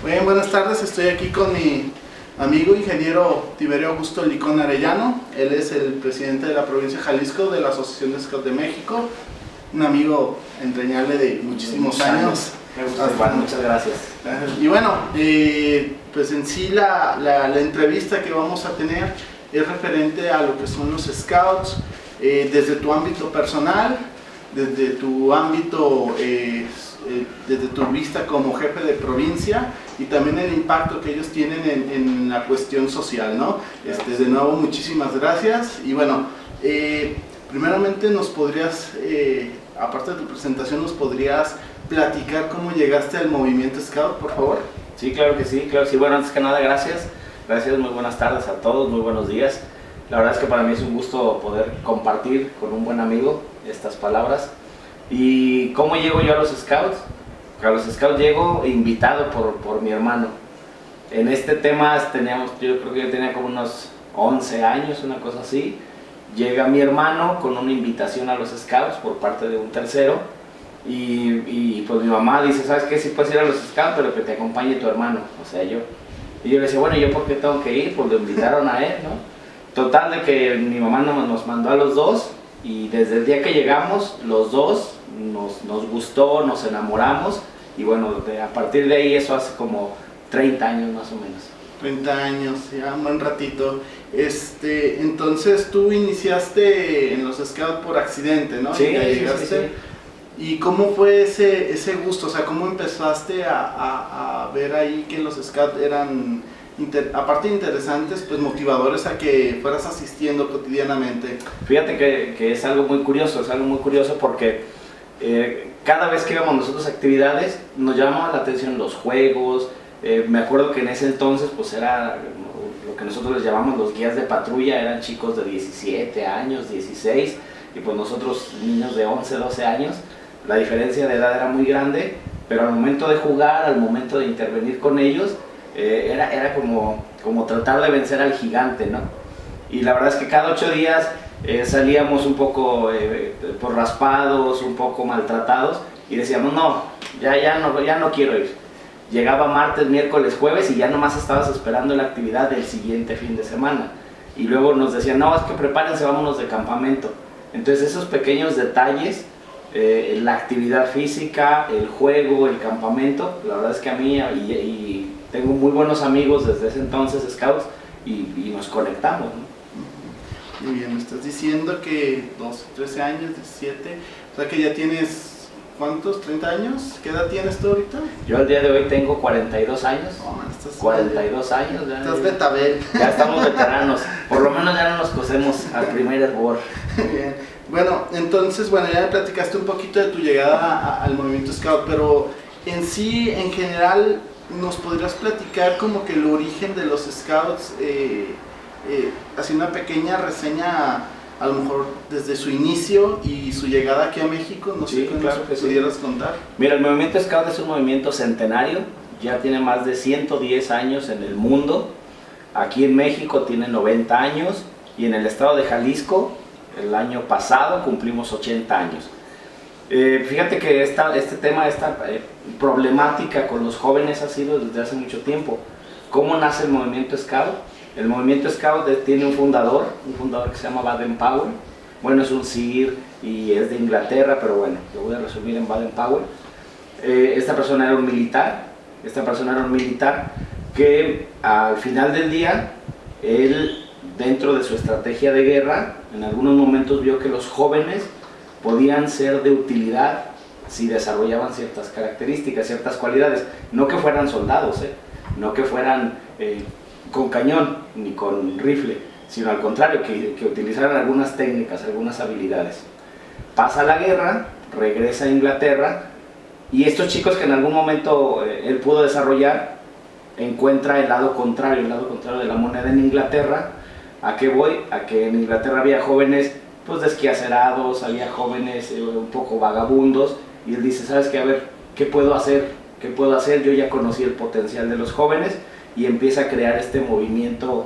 Bien, buenas tardes, estoy aquí con mi amigo ingeniero Tiberio Augusto Licón Arellano. Él es el presidente de la provincia de Jalisco de la Asociación de Scout de México, un amigo entrañable de muchísimos años. Me gusta, igual, muchas gracias. Y bueno, pues en sí la entrevista que vamos a tener es referente a lo que son los Scouts, desde tu ámbito personal, desde tu ámbito, desde tu vista como jefe de provincia y también el impacto que ellos tienen en la cuestión social, ¿no? De nuevo, muchísimas gracias. Y bueno, primeramente nos podrías, aparte de tu presentación, nos podrías platicar cómo llegaste al movimiento Scout, por favor. Sí, claro que sí, claro que sí. Bueno, antes que nada, gracias. Gracias, muy buenas tardes a todos, muy buenos días. La verdad es que para mí es un gusto poder compartir con un buen amigo estas palabras. ¿Y cómo llego yo a los Scouts? A los Scouts llego invitado por mi hermano. En este tema yo creo que yo tenía como unos 11 años, una cosa así. Llega mi hermano con una invitación a los Scouts por parte de un tercero. Y pues mi mamá dice, ¿sabes qué? Sí puedes ir a los Scouts, pero que te acompañe tu hermano, o sea, yo. Y yo le decía, bueno, ¿yo por qué tengo que ir? Pues lo invitaron a él, ¿no? Total de que mi mamá nos mandó a los dos y desde el día que llegamos, los dos nos gustó, nos enamoramos y bueno, a partir de ahí eso hace como 30 años más o menos. 30 años, ya un buen ratito. Entonces tú iniciaste en los Scouts por accidente, ¿no? Sí, y ya llegaste. sí. ¿Y cómo fue ese gusto? O sea, ¿cómo empezaste a ver ahí que los Scouts eran, aparte de interesantes, pues motivadores a que fueras asistiendo cotidianamente? Fíjate que es algo muy curioso, porque cada vez que íbamos nosotros a actividades nos llamaba la atención los juegos. Me acuerdo que en ese entonces pues era lo que nosotros les llamamos los guías de patrulla, eran chicos de 17 años, 16 y pues nosotros niños de 11, 12 años. La diferencia de edad era muy grande, pero al momento de jugar, al momento de intervenir con ellos, era como tratar de vencer al gigante, ¿no? Y la verdad es que cada 8 días salíamos un poco por raspados, un poco maltratados, y decíamos, no, ya no quiero ir. Llegaba martes, miércoles, jueves, y ya nomás estabas esperando la actividad del siguiente fin de semana. Y luego nos decían, no, es que prepárense, vámonos de campamento. Entonces esos pequeños detalles, la actividad física, el juego, el campamento, la verdad es que a mí y tengo muy buenos amigos desde ese entonces Scouts y nos conectamos, ¿no? Muy bien, me estás diciendo que 12, 13 años, 17, o sea que ya tienes, ¿cuántos? ¿30 años? ¿Qué edad tienes tú ahorita? Yo al día de hoy tengo 42 años, 42 años, ya, estás betabel. Ya estamos veteranos, por lo menos ya no nos cosemos al primer hervor. Muy bien. Bueno, entonces, ya me platicaste un poquito de tu llegada al movimiento Scout, pero en sí, en general, ¿nos podrías platicar como que el origen de los Scouts, así una pequeña reseña, a lo mejor desde su inicio y su llegada aquí a México? No sé, claro que pudieras contar. Mira, el movimiento Scout es un movimiento centenario, ya tiene más de 110 años en el mundo. Aquí en México tiene 90 años y en el estado de Jalisco, el año pasado cumplimos 80 años. Fíjate que esta problemática con los jóvenes ha sido desde hace mucho tiempo. ¿Cómo nace el movimiento Scout? El movimiento Scout tiene un fundador que se llama Baden-Powell. Bueno, es un sir y es de Inglaterra, pero bueno, lo voy a resumir en Baden-Powell. Esta persona era un militar que al final del día, él, dentro de su estrategia de guerra, en algunos momentos vio que los jóvenes podían ser de utilidad si desarrollaban ciertas características, ciertas cualidades. No que fueran soldados, no que fueran con cañón ni con rifle, sino al contrario, que utilizaran algunas técnicas, algunas habilidades. Pasa la guerra, regresa a Inglaterra y estos chicos que en algún momento él pudo desarrollar, encuentra el lado contrario de la moneda en Inglaterra. ¿A qué voy? A que en Inglaterra había jóvenes pues desquacerados, había jóvenes un poco vagabundos, y él dice, ¿sabes qué? A ver, ¿qué puedo hacer? Yo ya conocí el potencial de los jóvenes, y empieza a crear este movimiento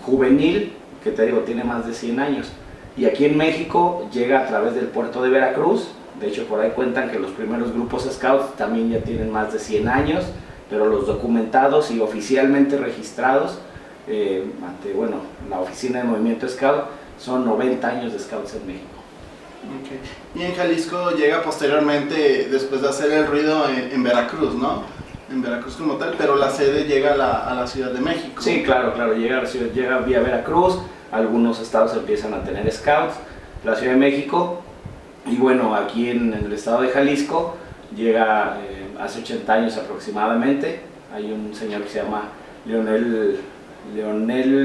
juvenil, que te digo, tiene más de 100 años. Y aquí en México llega a través del puerto de Veracruz. De hecho, por ahí cuentan que los primeros grupos Scouts también ya tienen más de 100 años. pero los documentados y oficialmente registrados ante, bueno, la Oficina de Movimiento Scout son 90 años de Scouts en México. Okay. Y en Jalisco llega posteriormente, después de hacer el ruido en Veracruz, ¿no? En Veracruz como tal, pero la sede llega a la Ciudad de México. Sí, claro, llega vía Veracruz, algunos estados empiezan a tener Scouts, la Ciudad de México, y bueno, aquí en el estado de Jalisco llega hace 80 años aproximadamente. Hay un señor que se llama Leonel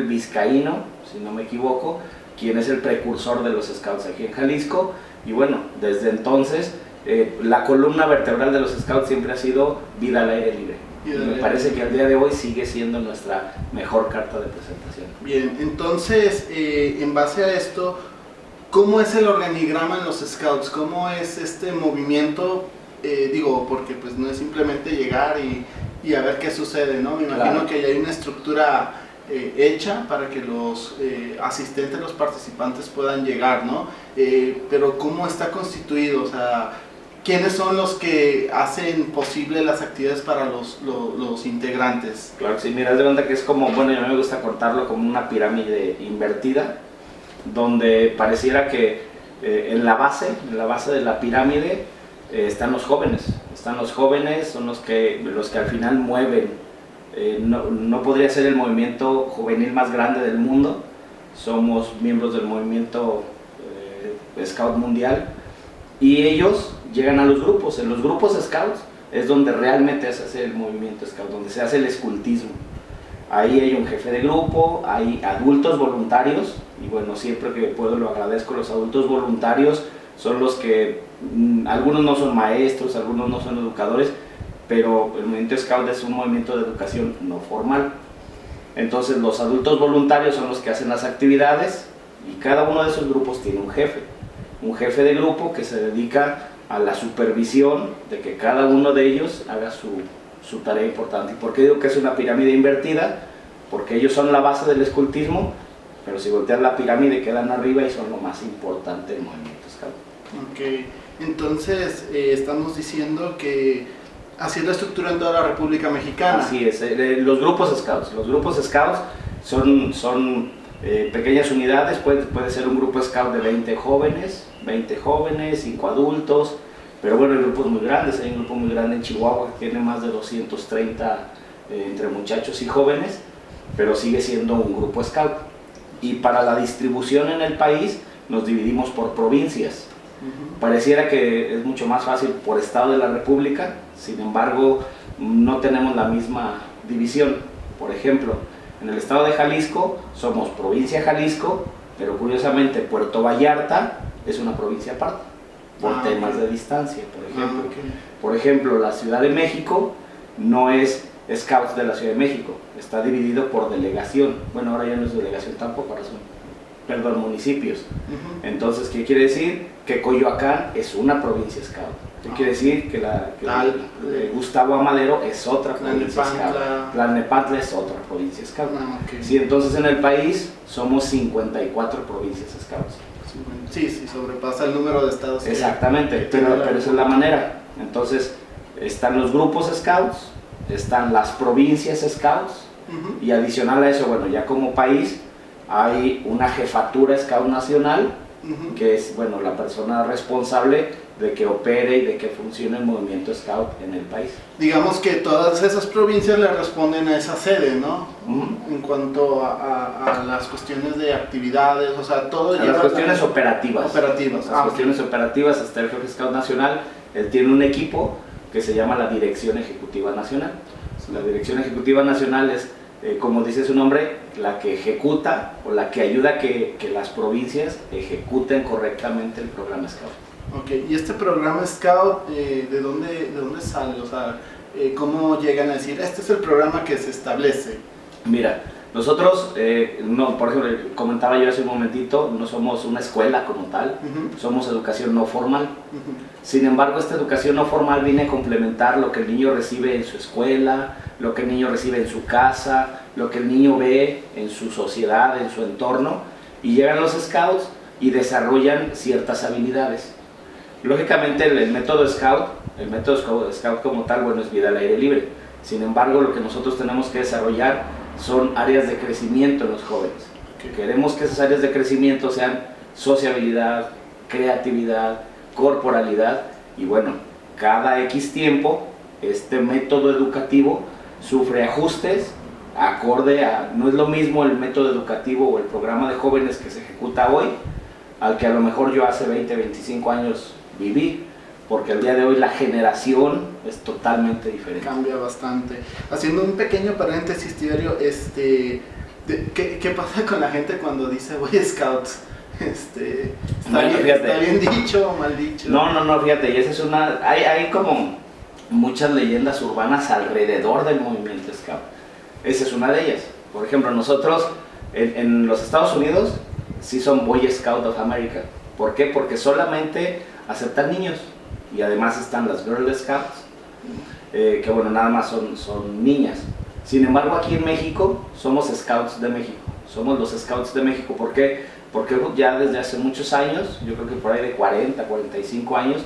Vizcaíno, si no me equivoco, quien es el precursor de los Scouts aquí en Jalisco, y bueno, desde entonces la columna vertebral de los Scouts siempre ha sido vida al aire libre. Y me parece que al día de hoy sigue siendo nuestra mejor carta de presentación. Bien, entonces, en base a esto, ¿cómo es el organigrama en los Scouts? ¿Cómo es este movimiento? Digo, porque pues no es simplemente llegar y a ver qué sucede, ¿no? Me imagino claro que ya hay una estructura hecha para que los asistentes, los participantes puedan llegar, ¿no? Pero ¿cómo está constituido? O sea, ¿quiénes son los que hacen posible las actividades para los integrantes? Claro que sí, mira, de cuenta que es como, bueno, a mí me gusta cortarlo como una pirámide invertida, donde pareciera que en la base de la pirámide están los jóvenes, son los que al final mueven. No podría ser el movimiento juvenil más grande del mundo, somos miembros del movimiento Scout mundial, y ellos llegan a los grupos. En los grupos Scouts es donde realmente se hace el movimiento Scout, donde se hace el escultismo. Ahí hay un jefe de grupo, hay adultos voluntarios, y bueno, siempre que puedo lo agradezco. Los adultos voluntarios son los que, algunos no son maestros, algunos no son educadores, pero el movimiento Scout es un movimiento de educación no formal. Entonces los adultos voluntarios son los que hacen las actividades, y cada uno de esos grupos tiene un jefe de grupo que se dedica a la supervisión de que cada uno de ellos haga su tarea importante. ¿Y por qué digo que es una pirámide invertida? Porque ellos son la base del escultismo, pero si voltean la pirámide quedan arriba y son lo más importante del movimiento Scout. Ok, entonces estamos diciendo que así es la estructura en toda la República Mexicana. Así es, los grupos Scouts son pequeñas unidades. Puede ser un grupo Scout de 20 jóvenes, 5 adultos, pero bueno, hay grupos muy grandes. Hay un grupo muy grande en Chihuahua que tiene más de 230 entre muchachos y jóvenes, pero sigue siendo un grupo Scout. Y para la distribución en el país nos dividimos por provincias. Pareciera que es mucho más fácil por estado de la República, sin embargo no tenemos la misma división. Por ejemplo, en el estado de Jalisco somos provincia Jalisco, pero curiosamente Puerto Vallarta es una provincia aparte, por temas de distancia, por ejemplo. Por ejemplo, la Ciudad de México no es Scouts de la Ciudad de México, está dividido por delegación. Bueno, ahora ya no es delegación tampoco, ahora son municipios. Entonces, ¿qué quiere decir? Que Coyoacán es una provincia Scout. ¿Qué quiere decir? Que Gustavo Amadero es otra provincia Scout. Tlalnepantla es otra provincia Scout. Sí, entonces en el país somos 54 provincias Scouts. Sí, sobrepasa el número de estados. Exactamente, pero esa es la manera. Entonces, están los grupos Scouts, están las provincias Scouts, y adicional a eso, bueno, ya como país, hay una jefatura Scout nacional, que es, bueno, la persona responsable de que opere y de que funcione el movimiento Scout en el país. Digamos que todas esas provincias le responden a esa sede, ¿no? En cuanto a las cuestiones de actividades, o sea, todo lleva... Las cuestiones operativas. Las cuestiones operativas, hasta el jefe Scout nacional, él tiene un equipo que se llama la Dirección Ejecutiva Nacional. La Dirección Ejecutiva Nacional es, como dice su nombre, la que ejecuta o la que ayuda a que las provincias ejecuten correctamente el programa Scout. Ok, y este programa Scout, ¿de dónde sale? O sea, ¿cómo llegan a decir, este es el programa que se establece? Mira, nosotros, por ejemplo, comentaba yo hace un momentito, no somos una escuela como tal, somos educación no formal. Sin embargo, esta educación no formal viene a complementar lo que el niño recibe en su escuela, lo que el niño recibe en su casa, lo que el niño ve en su sociedad, en su entorno, y llegan los Scouts y desarrollan ciertas habilidades. Lógicamente el método Scout como tal, bueno, es vida al aire libre. Sin embargo, lo que nosotros tenemos que desarrollar son áreas de crecimiento en los jóvenes. Queremos que esas áreas de crecimiento sean sociabilidad, creatividad, corporalidad, y bueno, cada X tiempo este método educativo sufre ajustes acorde a, no es lo mismo el método educativo o el programa de jóvenes que se ejecuta hoy al que a lo mejor yo hace 20, 25 años viví, porque al día de hoy la generación es totalmente diferente. Cambia bastante. Haciendo un pequeño paréntesis, Tiberio, ¿qué pasa con la gente cuando dice Boy Scouts? Bueno, ¿Está bien dicho o mal dicho? No, fíjate, y esa es una, hay como muchas leyendas urbanas alrededor del movimiento Scout. Esa es una de ellas. Por ejemplo, nosotros en los Estados Unidos sí son Boy Scout of America. ¿Por qué? Porque solamente aceptan niños, y además están las Girl Scouts, que bueno, nada más son niñas. Sin embargo, aquí en México somos Scouts de México, somos los Scouts de México. ¿Por qué? Porque ya desde hace muchos años, yo creo que por ahí de 40, 45 años,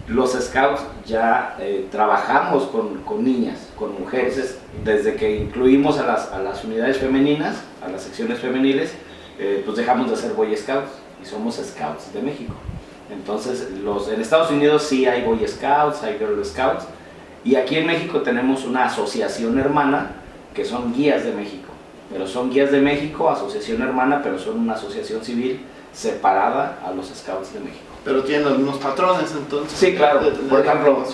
los Scouts ya trabajamos con niñas, con mujeres. Desde que incluimos a las unidades femeninas, a las secciones femeniles, pues dejamos de ser Boy Scouts y somos Scouts de México. Entonces, en Estados Unidos sí hay Boy Scouts, hay Girl Scouts, y aquí en México tenemos una asociación hermana que son Guías de México. Pero son Guías de México, asociación hermana, pero son una asociación civil separada a los Scouts de México. Pero tienen los mismos patrones, entonces. Sí, claro. Por ejemplo,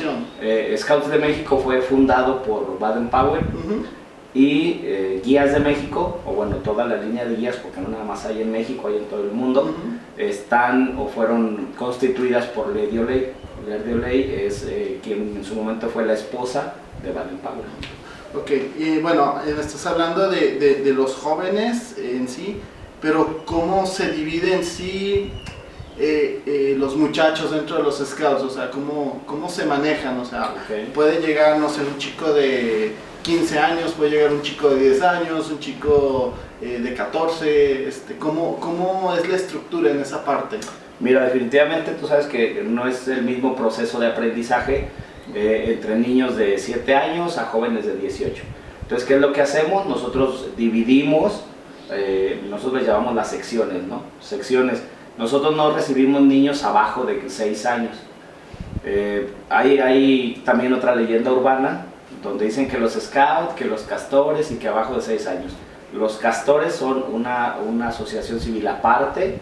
Scouts de México fue fundado por Baden-Powell, y Guías de México, o bueno, toda la línea de guías, porque no nada más hay en México, hay en todo el mundo, están o fueron constituidas por Lady Oley. Lady Oley es quien en su momento fue la esposa de Baden-Powell. Ok, y bueno, estás hablando de los jóvenes en sí, pero ¿cómo se divide en sí los muchachos dentro de los Scouts? O sea, ¿cómo se manejan? O sea, puede llegar, no sé, un chico de 15 años, puede llegar un chico de 10 años, un chico de 14, ¿cómo es la estructura en esa parte? Mira, definitivamente tú sabes que no es el mismo proceso de aprendizaje entre niños de 7 años a jóvenes de 18. Entonces, ¿qué es lo que hacemos? Nosotros dividimos, nosotros les llamamos las secciones, ¿no? Secciones. Nosotros no recibimos niños abajo de 6 años. Hay también otra leyenda urbana donde dicen que los Scouts, que los castores y que abajo de 6 años. Los castores son una asociación civil aparte,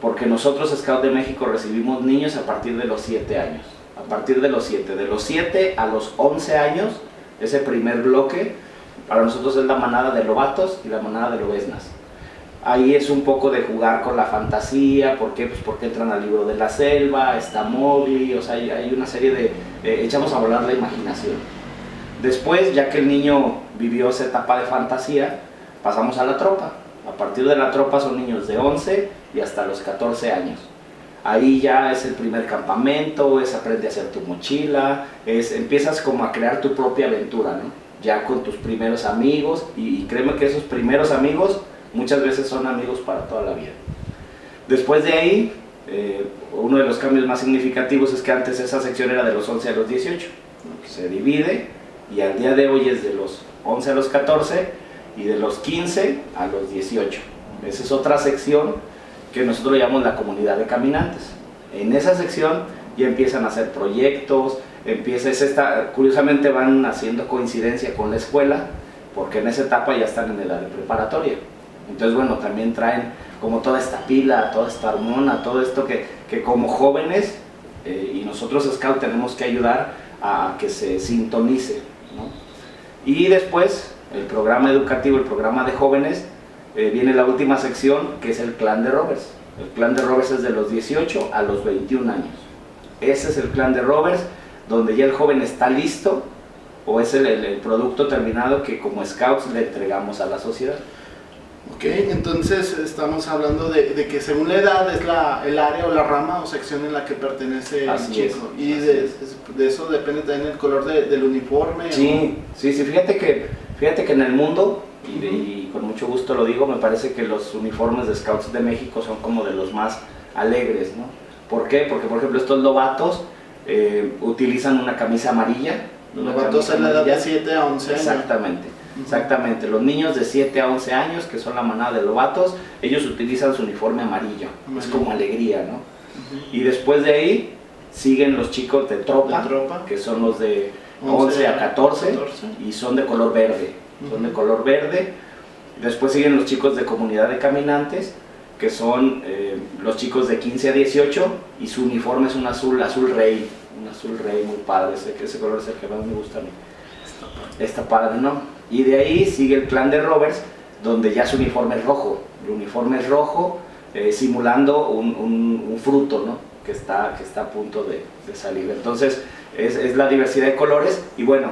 porque nosotros Scouts de México recibimos niños a partir de los 7 años. A partir de los 7 a los 11 años, ese primer bloque, para nosotros es la manada de lobatos y la manada de lobeznas. Ahí es un poco de jugar con la fantasía. ¿Por qué? Pues porque entran al libro de la selva, está Mowgli, o sea, hay una serie de... echamos a volar la imaginación. Después, ya que el niño vivió esa etapa de fantasía, pasamos a la tropa. A partir de la tropa son niños de 11 y hasta los 14 años. Ahí ya es el primer campamento, es aprende a hacer tu mochila, empiezas como a crear tu propia aventura, ¿no? Ya con tus primeros amigos, y créeme que esos primeros amigos muchas veces son amigos para toda la vida. Después de ahí, uno de los cambios más significativos es que antes esa sección era de los 11 a los 18, se divide, y al día de hoy es de los 11 a los 14 y de los 15 a los 18. Esa es otra sección que nosotros le llamamos la comunidad de caminantes. En esa sección ya empiezan a hacer proyectos, curiosamente van haciendo coincidencia con la escuela, porque en esa etapa ya están en edad de preparatoria. Entonces, bueno, también traen como toda esta pila, toda esta hormona, todo esto que como jóvenes y nosotros Scout tenemos que ayudar a que se sintonice, ¿no? Y después, el programa educativo, el programa de jóvenes, viene la última sección, que es el clan de Rovers. El clan de Rovers es de los 18 a los 21 años. Ese es el clan de Rovers, donde ya el joven está listo, o es el producto terminado que como Scouts le entregamos a la sociedad. Ok, entonces estamos hablando de que según la edad es el área o la rama o sección en la que pertenece el chico. Y de eso depende también el color del uniforme. Sí, fíjate que en el mundo, y con mucho gusto lo digo, me parece que los uniformes de Scouts de México son como de los más alegres, ¿no? ¿Por qué? Porque por ejemplo estos lobatos utilizan una camisa amarilla Los novatos en la edad de 7 a 11 años. Exactamente. Exactamente, los niños de 7 a 11 años, que son la manada de lobatos, ellos utilizan su uniforme amarillo, es como alegría, ¿no? Y después de ahí siguen los chicos de tropa, que son los de 11 a 14 y son de color verde, Después siguen los chicos de comunidad de caminantes, que son los chicos de 15 a 18 y su uniforme es un azul rey muy padre, ese color es el que más me gusta a mí. Está padre, ¿no? Y de ahí sigue el clan de Rovers, donde ya su uniforme es rojo. El uniforme es rojo, simulando un fruto, ¿no? que está a punto de salir. Entonces, es la diversidad de colores. Y bueno,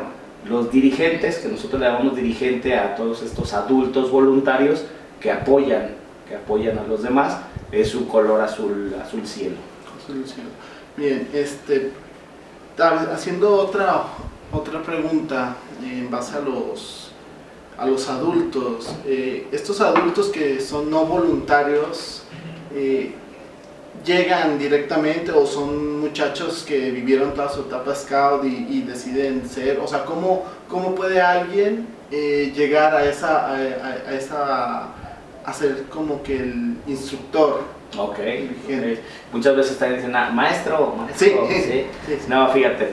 los dirigentes, que nosotros le llamamos dirigente a todos estos adultos voluntarios que apoyan a los demás, es su color azul cielo. Azul cielo. Bien, haciendo otra pregunta en base a los adultos. Estos adultos que son no voluntarios, ¿llegan directamente o son muchachos que vivieron toda su etapa scout y deciden ser? O sea, ¿cómo puede alguien llegar a ser como que el instructor? Okay. Muchas veces también dicen, maestro. Sí. No, fíjate,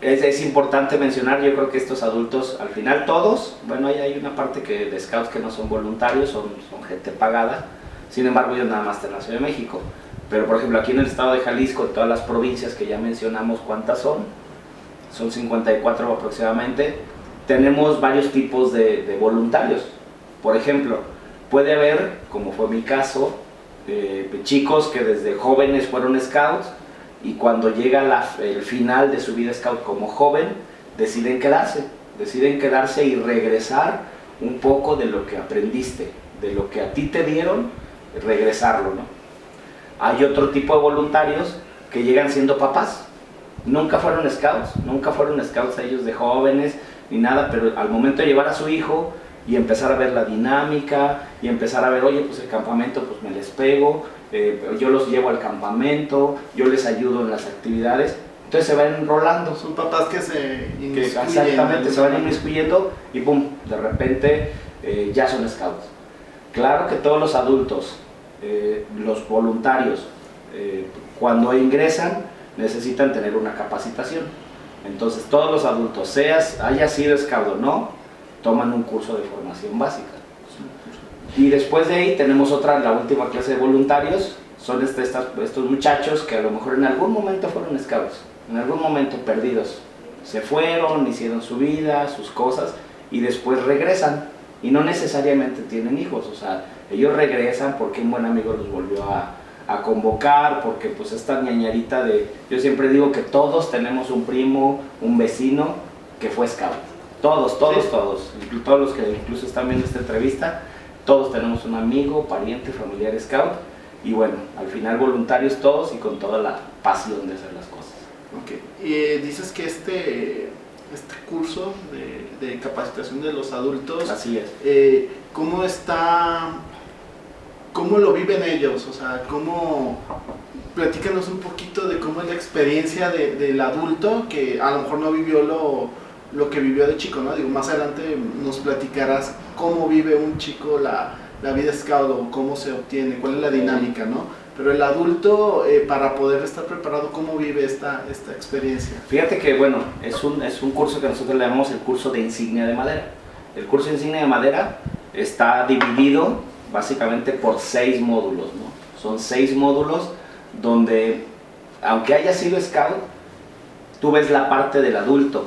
es importante mencionar, yo creo que estos adultos, al final todos, bueno, hay una parte de scouts que no son voluntarios, son gente pagada, sin embargo ellos nada más están en la Ciudad de México. Pero por ejemplo aquí en el estado de Jalisco, en todas las provincias que ya mencionamos, ¿cuántas son? Son 54 aproximadamente. Tenemos varios tipos de voluntarios. Por ejemplo, puede haber, como fue mi caso, chicos que desde jóvenes fueron scouts y cuando llega el final de su vida scout como joven, deciden quedarse y regresar un poco de lo que aprendiste, de lo que a ti te dieron, regresarlo, ¿no? Hay otro tipo de voluntarios que llegan siendo papás, nunca fueron scouts ellos de jóvenes ni nada, pero al momento de llevar a su hijo y empezar a ver la dinámica y empezar a ver, oye, pues el campamento, pues me les pego, yo los llevo al campamento, yo les ayudo en las actividades, entonces se van enrolando. Son papás que se inmiscuyen. Exactamente, se van inmiscuyendo y pum, de repente ya son scouts. Claro que todos los adultos, los voluntarios, cuando ingresan necesitan tener una capacitación. Entonces todos los adultos, haya sido scout o no, toman un curso de formación básica. Y después de ahí tenemos la última clase de voluntarios, son estos muchachos que a lo mejor en algún momento fueron scouts, en algún momento perdidos, se fueron, hicieron su vida, sus cosas y después regresan y no necesariamente tienen hijos, o sea, ellos regresan porque un buen amigo los volvió a convocar, porque pues esta ñañarita yo siempre digo que todos tenemos un primo, un vecino que fue scout. Todos, todos los que incluso están viendo esta entrevista, todos tenemos un amigo, pariente, familiar scout y bueno, al final voluntarios todos y con toda la pasión de hacer las cosas. Okay. Y dices que este curso de capacitación de los adultos, así es. ¿Cómo lo viven ellos? O sea, platícanos un poquito de cómo es la experiencia del adulto que a lo mejor no vivió lo que vivió de chico, ¿no? Digo, más adelante nos platicarás cómo vive un chico la vida scout o cómo se obtiene, cuál es la dinámica, ¿no? Pero el adulto, para poder estar preparado, ¿cómo vive esta experiencia? Fíjate que, bueno, es un curso que nosotros le llamamos el curso de insignia de madera. El curso de insignia de madera está dividido básicamente por 6 módulos, ¿no? Son 6 módulos donde, aunque hayas sido scout, tú ves la parte del adulto.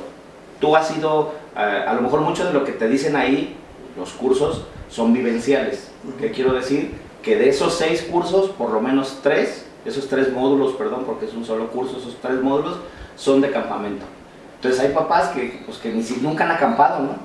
Tú has sido, a lo mejor mucho de lo que te dicen ahí, los cursos, son vivenciales. ¿Qué quiero decir? Que de esos 6 cursos, por lo menos 3, esos 3 módulos, perdón, porque es un solo curso, esos 3 módulos son de campamento. Entonces hay papás que nunca han acampado, ¿no?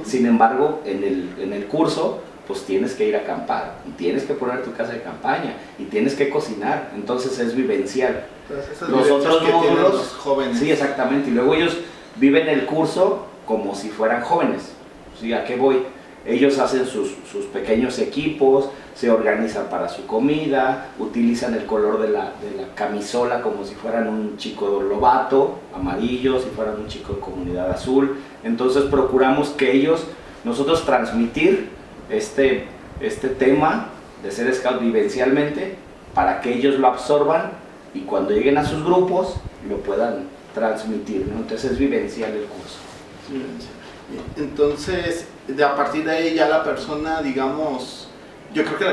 Sin embargo, en el curso, pues tienes que ir a acampar, y tienes que poner tu casa de campaña, y tienes que cocinar, entonces es vivencial. Entonces, los otros que módulos, los jóvenes. Sí, exactamente, y luego ellos viven el curso como si fueran jóvenes. ¿Sí? ¿A qué voy? Ellos hacen sus pequeños equipos, se organizan para su comida, utilizan el color de la camisola como si fueran un chico lobato, amarillo, si fueran un chico de comunidad azul. Entonces procuramos que nosotros transmitir este tema de ser scout vivencialmente para que ellos lo absorban y cuando lleguen a sus grupos lo puedan transmitir, ¿no? Entonces es vivencial el curso. Entonces, a partir de ahí ya la persona, digamos, yo creo que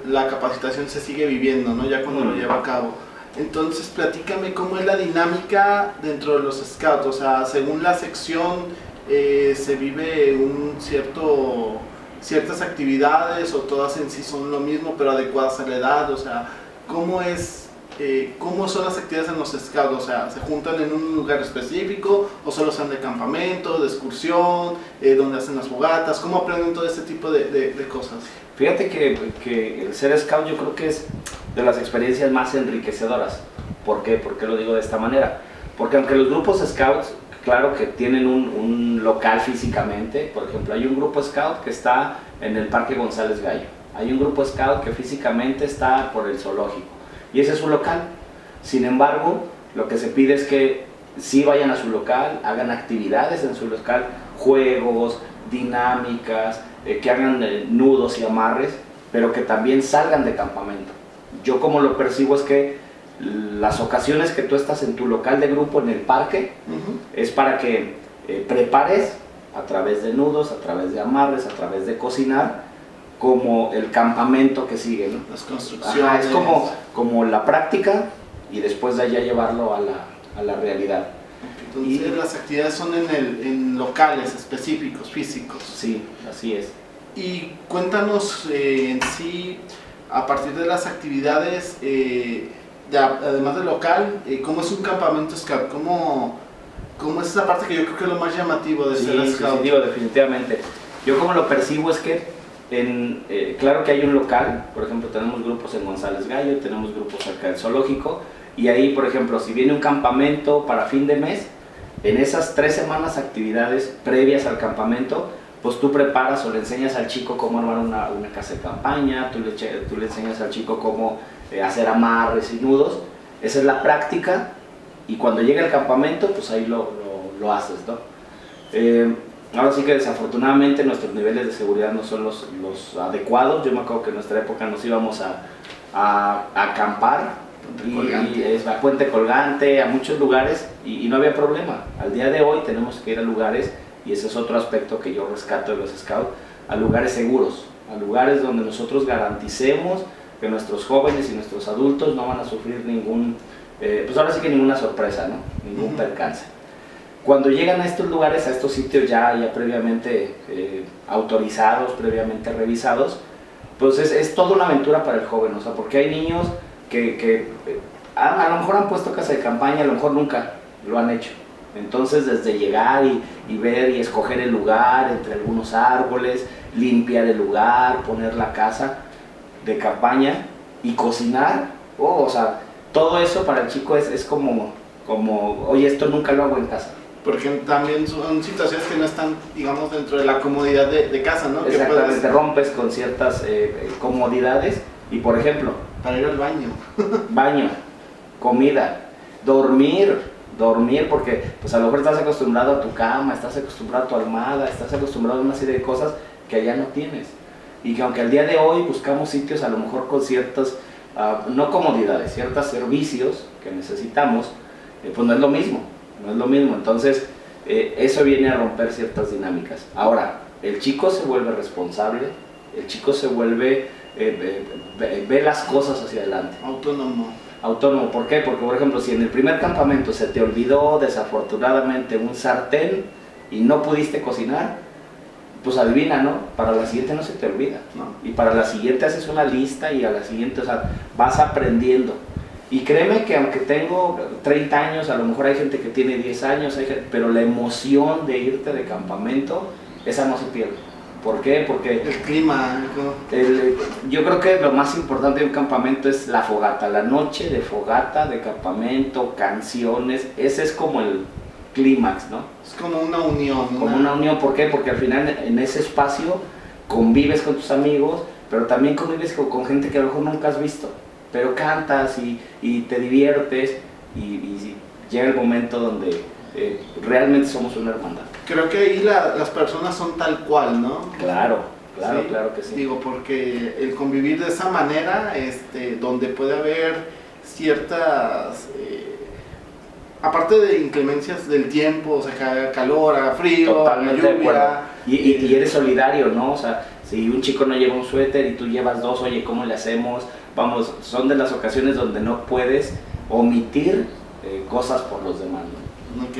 la capacitación se sigue viviendo, ¿no? Ya cuando lo lleva a cabo. Entonces, platícame cómo es la dinámica dentro de los scouts, o sea, según la sección se vive ciertas actividades o todas en sí son lo mismo pero adecuadas a la edad, o sea, ¿cómo son las actividades en los scouts? O sea, ¿se juntan en un lugar específico o solo son de campamento, de excursión, donde hacen las fogatas? ¿Cómo aprenden todo este tipo de cosas? Fíjate que el ser scout yo creo que es de las experiencias más enriquecedoras. ¿Por qué? ¿Por qué lo digo de esta manera? Porque aunque los grupos scouts, claro que tienen un local físicamente, por ejemplo, hay un grupo scout que está en el Parque González Gallo, hay un grupo scout que físicamente está por el zoológico, y ese es su local. Sin embargo, lo que se pide es que sí vayan a su local, hagan actividades en su local, juegos, dinámicas, que hagan nudos y amarres, pero que también salgan de campamento. Yo como lo percibo es que las ocasiones que tú estás en tu local de grupo en el parque es para que prepares a través de nudos, a través de amarres, a través de cocinar, como el campamento que sigue, ¿no? Las construcciones. Ajá, es como la práctica y después de allá llevarlo a la realidad. Entonces las actividades son en locales específicos, físicos. Sí, así es. Y cuéntanos en sí, a partir de las actividades, además del local, ¿cómo es un campamento scout? ¿Cómo es esa parte que yo creo que es lo más llamativo de ser scout? Sí, digo, definitivamente. Yo como lo percibo es que, claro que hay un local, por ejemplo tenemos grupos en González Gallo, tenemos grupos cerca del zoológico, y ahí por ejemplo si viene un campamento para fin de mes, en esas 3 semanas actividades previas al campamento, pues tú preparas o le enseñas al chico cómo armar una casa de campaña, tú le enseñas al chico cómo hacer amarres y nudos. Esa es la práctica, y cuando llega el campamento pues ahí lo haces, ¿no? Ahora sí que desafortunadamente nuestros niveles de seguridad no son los adecuados. Yo me acuerdo que en nuestra época nos íbamos a acampar a Puente Colgante, a muchos lugares y no había problema. Al día de hoy tenemos que ir a lugares, y ese es otro aspecto que yo rescato de los scouts, a lugares seguros, a lugares donde nosotros garanticemos que nuestros jóvenes y nuestros adultos no van a sufrir pues ahora sí que ninguna sorpresa, ¿no? Ningún percance. Cuando llegan a estos lugares, a estos sitios ya previamente autorizados, previamente revisados, pues es toda una aventura para el joven, o sea, porque hay niños que a lo mejor han puesto casa de campaña, a lo mejor nunca lo han hecho. Entonces desde llegar y ver y escoger el lugar entre algunos árboles, limpiar el lugar, poner la casa de campaña y cocinar, o sea, todo eso para el chico es como, oye, esto nunca lo hago en casa. Porque también son situaciones que no están, digamos, dentro de la comodidad de casa, ¿no? Exactamente, rompes con ciertas comodidades y, por ejemplo, para ir al baño. Baño, comida, dormir, porque pues a lo mejor estás acostumbrado a tu cama, estás acostumbrado a tu almohada, estás acostumbrado a una serie de cosas que allá no tienes. Y que aunque al día de hoy buscamos sitios a lo mejor con ciertas, no comodidades, ciertos servicios que necesitamos, pues no es lo mismo. Entonces eso viene a romper ciertas dinámicas. Ahora, el chico se vuelve responsable, el chico se vuelve, ve las cosas hacia adelante. Autónomo, ¿por qué? Porque por ejemplo, si en el primer campamento se te olvidó desafortunadamente un sartén y no pudiste cocinar, pues adivina, ¿no? Para la siguiente no se te olvida, ¿no? Y para la siguiente haces una lista y a la siguiente, o sea, vas aprendiendo. Y créeme que aunque tengo 30 años, a lo mejor hay gente que tiene 10 años, pero la emoción de irte de campamento, esa no se pierde. ¿Por qué? Porque el clima, yo creo que lo más importante de un campamento es la fogata, la noche de fogata, de campamento, canciones, ese es como el clímax, ¿no? Es como una unión. Como una unión, ¿por qué? Porque al final en ese espacio convives con tus amigos, pero también convives con gente que a lo mejor nunca has visto, pero cantas y te diviertes y llega el momento donde realmente somos una hermandad. Creo que ahí las personas son tal cual, ¿no? Claro, Sí, claro que sí. digo, porque el convivir de esa manera, donde puede haber ciertas, aparte de inclemencias del tiempo, o sea, que haga calor, haga frío, Totalmente haga lluvia. y eres solidario, ¿no? O sea, si un chico no lleva un suéter y tú llevas dos, oye, ¿cómo le hacemos? Vamos, son de las ocasiones donde no puedes omitir cosas por los demás, ¿no? Ok,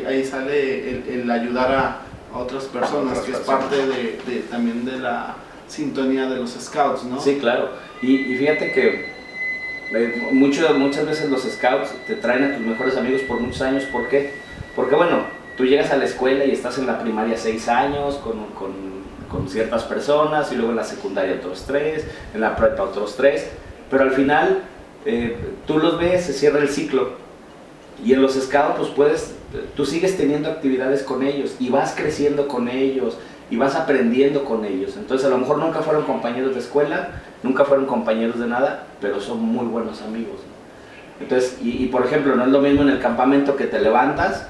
ahí sale el ayudar a otras personas, que es parte también de la sintonía de los scouts, ¿no? Sí, claro. Y fíjate que muchas veces los scouts te traen a tus mejores amigos por muchos años. ¿Por qué? Porque bueno, tú llegas a la escuela y estás en la primaria 6 años con ciertas personas, y luego en la secundaria otros 3, en la prepa otros 3, pero al final tú los ves, se cierra el ciclo. Y en los scouts pues tú sigues teniendo actividades con ellos y vas creciendo con ellos y vas aprendiendo con ellos. Entonces a lo mejor nunca fueron compañeros de escuela, nunca fueron compañeros de nada, pero son muy buenos amigos, ¿no? Entonces, y por ejemplo, no es lo mismo en el campamento que te levantas,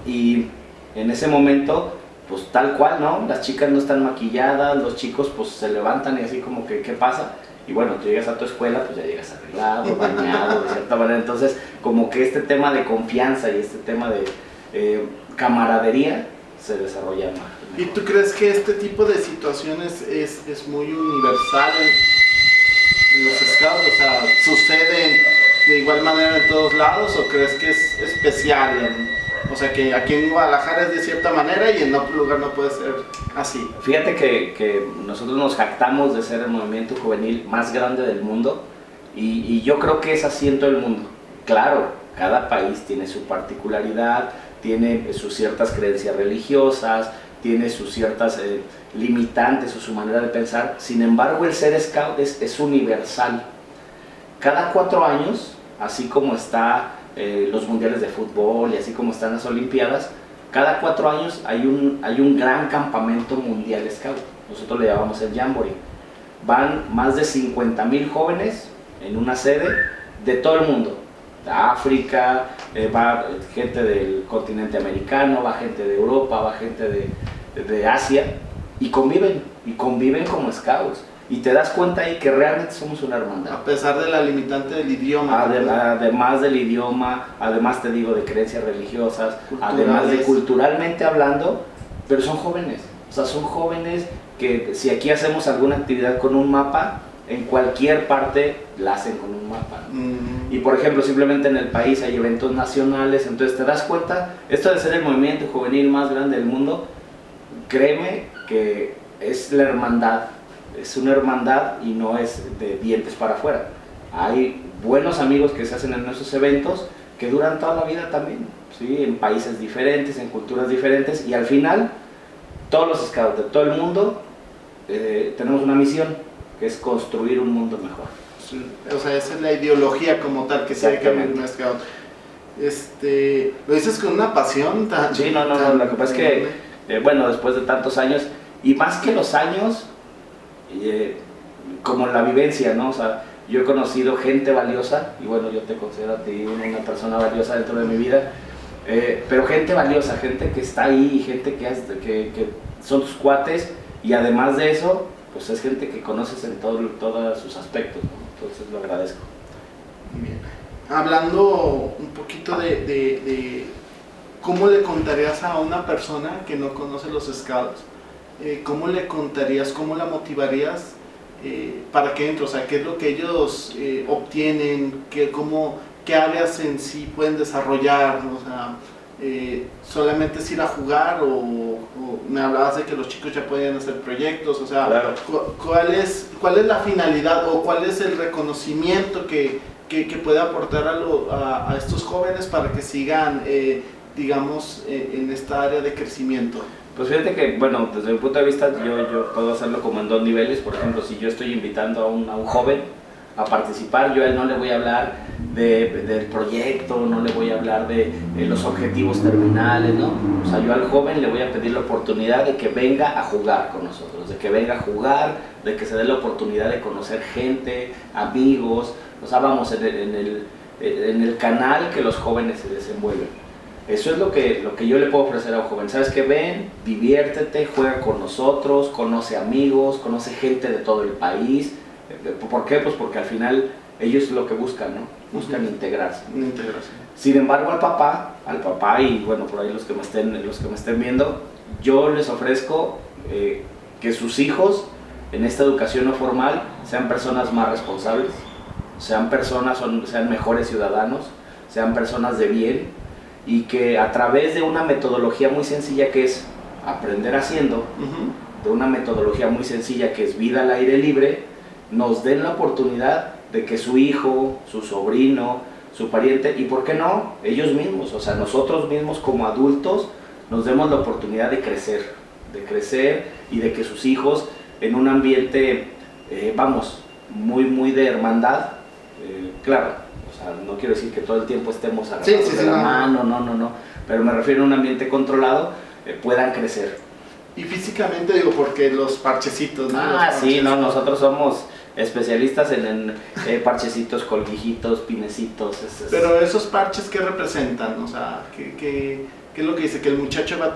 y en ese momento, pues tal cual, ¿no? Las chicas no están maquilladas, los chicos pues se levantan y así como que, ¿qué pasa? Y bueno, tú llegas a tu escuela, pues ya llegas arreglado, bañado, de cierta manera. Entonces, como que este tema de confianza y este tema de camaradería se desarrolla más. ¿Y tú crees que este tipo de situaciones es muy universal en los scouts? O sea, ¿suceden de igual manera en todos lados o crees que es especial? O sea, que aquí en Guadalajara es de cierta manera y en otro lugar no puede ser así. Fíjate que nosotros nos jactamos de ser el movimiento juvenil más grande del mundo y yo creo que es así en todo el mundo. Claro, cada país tiene su particularidad, tiene sus ciertas creencias religiosas, tiene sus ciertas limitantes o su manera de pensar. Sin embargo, el ser scout es universal. Cada 4 años, así como está los mundiales de fútbol y así como están las olimpiadas, cada 4 años hay un gran campamento mundial scout. Nosotros le llamamos el Jamboree. Van más de 50,000 jóvenes en una sede de todo el mundo. De África, va gente del continente americano, va gente de Europa, va gente de Asia y conviven como scouts. Y te das cuenta ahí que realmente somos una hermandad. A pesar de la limitante del idioma. Además del idioma, además te digo de creencias religiosas, además de culturalmente hablando, pero son jóvenes. O sea, son jóvenes que si aquí hacemos alguna actividad con un mapa, en cualquier parte la hacen con un mapa, ¿no? Y por ejemplo, simplemente en el país hay eventos nacionales, entonces te das cuenta, esto de ser el movimiento juvenil más grande del mundo, créeme que es la hermandad. Es una hermandad y no es de dientes para afuera. Hay buenos amigos que se hacen en esos eventos que duran toda la vida también, ¿sí? En países diferentes, en culturas diferentes, y al final todos los scouts de todo el mundo tenemos una misión, que es construir un mundo mejor. Sí, o sea, esa es la ideología como tal que se hay que ver en un scout. Lo dices con una pasión tan... Sí, no, lo que pasa es que, bueno, después de tantos años, y más que los años, como la vivencia, ¿no? O sea, yo he conocido gente valiosa, y bueno, yo te considero a ti una persona valiosa dentro de mi vida, pero gente valiosa, gente que está ahí, gente que son tus cuates, y además de eso, pues es gente que conoces en todos sus aspectos, ¿no? Entonces lo agradezco. Muy bien. Hablando un poquito de cómo le contarías a una persona que no conoce los scouts, ¿cómo le contarías, cómo la motivarías para que entre? O sea, ¿qué es lo que ellos obtienen? ¿Qué áreas en sí pueden desarrollar? O sea, ¿solamente es ir a jugar o me hablabas de que los chicos ya pueden hacer proyectos? O sea, claro. ¿cuál es la finalidad o cuál es el reconocimiento que puede aportar a estos jóvenes para que sigan, digamos, en esta área de crecimiento? Pues fíjate que, bueno, desde mi punto de vista yo puedo hacerlo como en 2 niveles. Por ejemplo, si yo estoy invitando a un joven a participar, yo a él no le voy a hablar del proyecto, no le voy a hablar de los objetivos terminales, ¿no? O sea, yo al joven le voy a pedir la oportunidad de que venga a jugar con nosotros, de que venga a jugar, de que se dé la oportunidad de conocer gente, amigos. O sea, vamos, en el canal que los jóvenes se desenvuelven. Eso es lo que yo le puedo ofrecer a un joven. ¿Sabes qué? Ven, diviértete, juega con nosotros, conoce amigos, conoce gente de todo el país. ¿Por qué? Pues porque al final ellos lo que buscan, ¿no? Buscan integrarse. Sin embargo, al papá y bueno, por ahí los que me estén viendo, yo les ofrezco que sus hijos en esta educación no formal sean personas más responsables, sean mejores ciudadanos, sean personas de bien, y que a través de una metodología muy sencilla que es aprender haciendo, de una metodología muy sencilla que es vida al aire libre, nos den la oportunidad de que su hijo, su sobrino, su pariente, y por qué no, ellos mismos, o sea, nosotros mismos como adultos, nos demos la oportunidad de crecer y de que sus hijos en un ambiente, muy de hermandad, claro, o sea, no quiero decir que todo el tiempo estemos agarrados de la mano, no, pero me refiero a un ambiente controlado, puedan crecer. Y físicamente digo, porque los parchecitos, ¿no? Sí, no, nosotros somos especialistas en parchecitos, colguijitos, pinecitos. Pero esos parches, ¿qué representan? O sea, ¿qué es lo que dice? ¿Que el muchacho va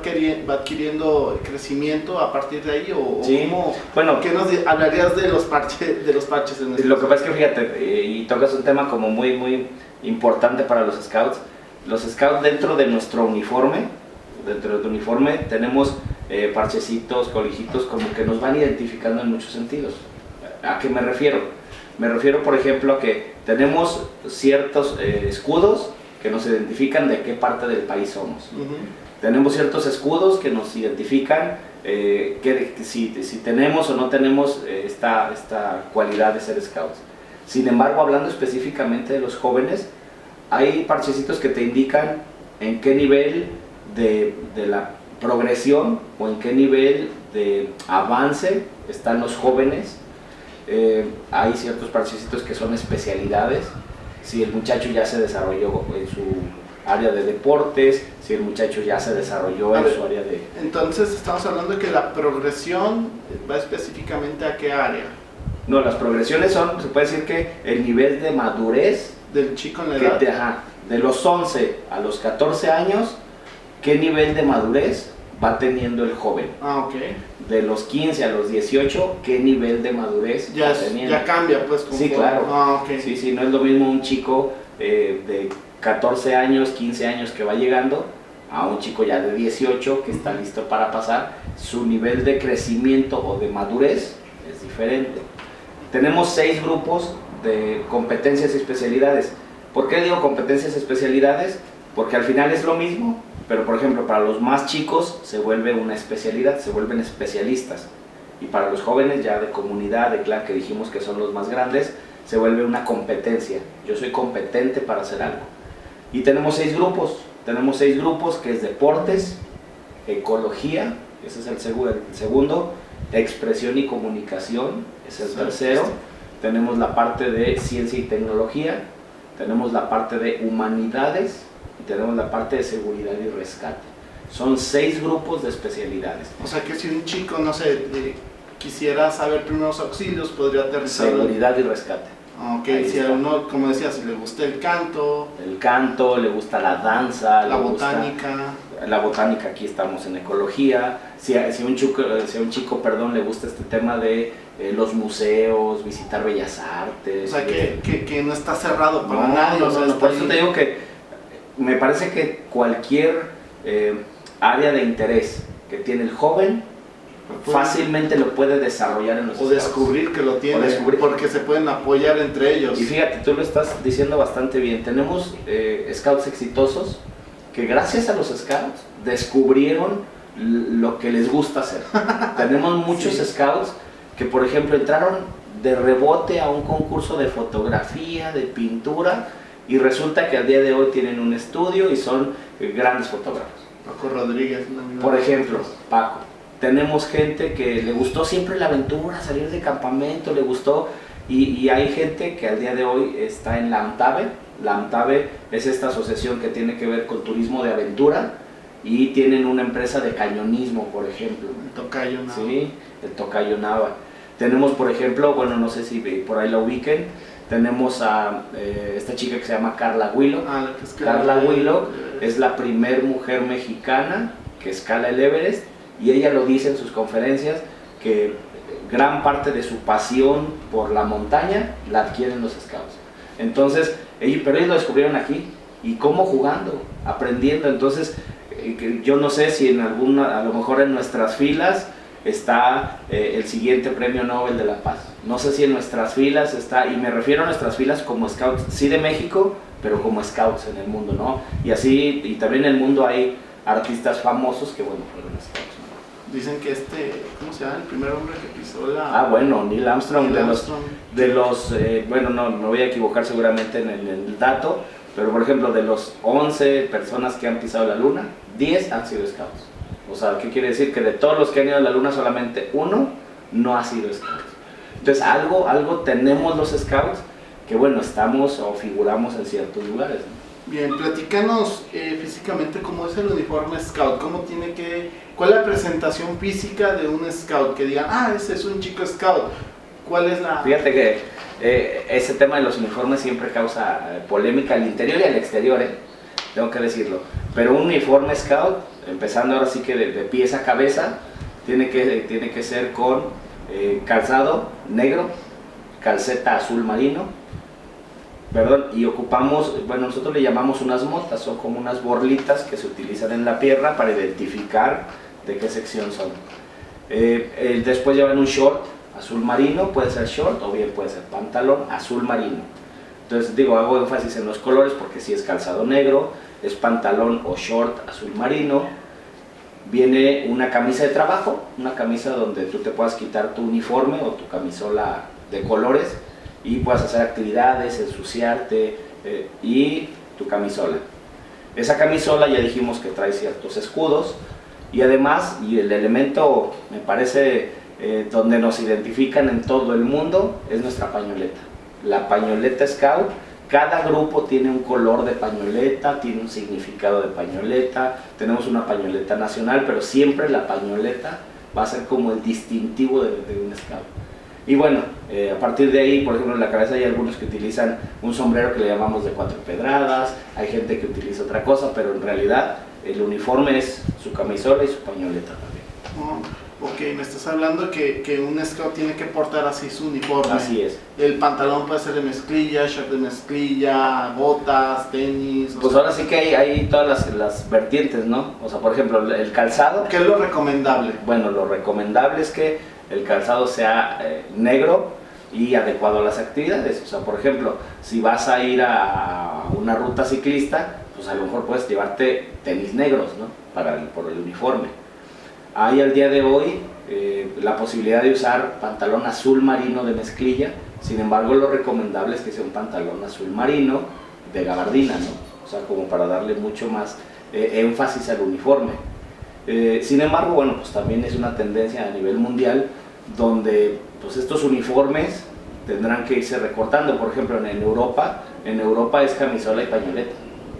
adquiriendo crecimiento a partir de ahí? Sí. ¿Cómo? Bueno, ¿qué nos hablarías de los parches en este? Lo que pasa es que fíjate, y tocas un tema como muy importante para los scouts. Los scouts dentro de nuestro uniforme, tenemos parchecitos, colijitos, como que nos van identificando en muchos sentidos. ¿A qué me refiero? Me refiero, por ejemplo, a que tenemos ciertos escudos que nos identifican de qué parte del país somos. Tenemos ciertos escudos que nos identifican si tenemos o no tenemos esta cualidad de ser scouts. Sin embargo, hablando específicamente de los jóvenes, hay parchecitos que te indican en qué nivel de la progresión o en qué nivel de avance están los jóvenes. Hay ciertos parchecitos que son especialidades, si el muchacho ya se desarrolló en su área de deportes, si el muchacho ya se desarrolló en su área de... Entonces estamos hablando de que la progresión va específicamente a qué área. No, las progresiones son, se puede decir que el nivel de madurez del chico en la edad. De los 11 a los 14 años, qué nivel de madurez va teniendo el joven. Ok. De los 15 a los 18, ¿qué nivel de madurez va teniendo? Ya cambia, pues. Sí, claro. Okay. Sí, no es lo mismo un chico de 14 años, 15 años que va llegando, a un chico ya de 18 que está listo para pasar. Su nivel de crecimiento o de madurez es diferente. Tenemos 6 grupos de competencias y especialidades. ¿Por qué digo competencias y especialidades? Porque al final es lo mismo. Pero por ejemplo, para los más chicos se vuelve una especialidad, se vuelven especialistas. Y para los jóvenes ya de comunidad, de clan, que dijimos que son los más grandes, se vuelve una competencia. Yo soy competente para hacer algo. Y tenemos 6 grupos. Tenemos 6 grupos que es deportes, ecología, ese es el segundo, expresión y comunicación, ese es el tercero. Tenemos la parte de ciencia y tecnología, tenemos la parte de humanidades, tenemos la parte de seguridad y rescate. Son 6 grupos de especialidades. O sea que si un chico, no sé, quisiera saber primeros auxilios, podría aterrizar. Seguridad y rescate. Ok, si a uno, como decía, si le gusta el canto. El canto, le gusta la danza. La botánica. La botánica, aquí estamos en ecología. Si a un chico, le gusta este tema de los museos, visitar bellas artes. O sea que no está cerrado para nadie. Por eso te digo que me parece que cualquier área de interés que tiene el joven fácilmente lo puede desarrollar en los scouts. Descubrir que lo tiene, porque se pueden apoyar entre ellos. Y fíjate, tú lo estás diciendo bastante bien. Tenemos scouts exitosos que gracias a los scouts descubrieron lo que les gusta hacer. Tenemos muchos scouts que, por ejemplo, entraron de rebote a un concurso de fotografía, de pintura, y resulta que al día de hoy tienen un estudio y son grandes fotógrafos. Paco Rodríguez. Por ejemplo, Paco. Tenemos gente que le gustó siempre la aventura, salir de campamento, le gustó, y hay gente que al día de hoy está en la AMTAVE, La AMTAVE es esta asociación que tiene que ver con turismo de aventura y tienen una empresa de cañonismo, por ejemplo. El Tocayo Nava. Sí, el Tocayo Nava. Tenemos, por ejemplo, bueno, no sé si por ahí la ubiquen, tenemos a esta chica que se llama Carla Willow. Ah, la que escala Carla el Willow Everest. es la primer mujer mexicana que escala el Everest y ella lo dice en sus conferencias que gran parte de su pasión por la montaña la adquieren los scouts. Entonces, pero ellos lo descubrieron aquí. ¿Y cómo? Jugando, aprendiendo. Entonces, yo no sé si en alguna, a lo mejor en nuestras filas está el siguiente premio Nobel de la Paz. No sé si en nuestras filas está, y me refiero a nuestras filas como scouts, sí de México, pero como scouts en el mundo, ¿no? Y así, y también en el mundo hay artistas famosos que, bueno, fueron scouts, ¿no? Dicen que ¿cómo se llama? El primer hombre que pisó la... Bueno, Neil Armstrong, Neil Armstrong. Bueno, no me voy a equivocar seguramente en el dato, pero por ejemplo, de los 11 personas que han pisado la luna, 10 han sido scouts. O sea, ¿qué quiere decir? Que de todos los que han ido a la luna, solamente uno no ha sido scout. Entonces, algo tenemos los scouts que, bueno, estamos o figuramos en ciertos lugares, ¿no? Bien, platícanos físicamente cómo es el uniforme scout, cuál es la presentación física de un scout, que digan, ese es un chico scout, cuál es la... Fíjate que ese tema de los uniformes siempre causa polémica al interior y al exterior, tengo que decirlo, pero un uniforme scout, empezando ahora sí que de pies a cabeza, tiene que ser con calzado negro, calceta azul marino, y ocupamos, bueno, nosotros le llamamos unas motas, son como unas borlitas que se utilizan en la pierna para identificar de qué sección son. Después llevan un short azul marino, puede ser short o bien puede ser pantalón azul marino. Entonces hago énfasis en los colores porque si es calzado negro, es pantalón o short azul marino. Viene una camisa de trabajo, una camisa donde tú te puedas quitar tu uniforme o tu camisola de colores y puedas hacer actividades, ensuciarte, y tu camisola. Esa camisola ya dijimos que trae ciertos escudos y además, y el elemento me parece donde nos identifican en todo el mundo, es nuestra pañoleta. La pañoleta scout, cada grupo tiene un color de pañoleta, tiene un significado de pañoleta, tenemos una pañoleta nacional, pero siempre la pañoleta va a ser como el distintivo de un scout. Y bueno, a partir de ahí, por ejemplo, en la cabeza hay algunos que utilizan un sombrero que le llamamos de 4 pedradas, hay gente que utiliza otra cosa, pero en realidad el uniforme es su camisola y su pañoleta también. Ok, me estás hablando que un scout tiene que portar así su uniforme. Así es. El pantalón puede ser de mezclilla, short de mezclilla, botas, tenis... Pues ahora sí que hay todas las vertientes, ¿no? O sea, por ejemplo, el calzado... ¿Qué es lo recomendable? Bueno, lo recomendable es que el calzado sea negro y adecuado a las actividades. O sea, por ejemplo, si vas a ir a una ruta ciclista, pues a lo mejor puedes llevarte tenis negros, ¿no? Por el uniforme. Hay al día de hoy la posibilidad de usar pantalón azul marino de mezclilla, sin embargo lo recomendable es que sea un pantalón azul marino de gabardina, ¿no? O sea, como para darle mucho más énfasis al uniforme. Sin embargo, bueno, pues también es una tendencia a nivel mundial donde pues estos uniformes tendrán que irse recortando. Por ejemplo, en Europa es camisola y pañoleta,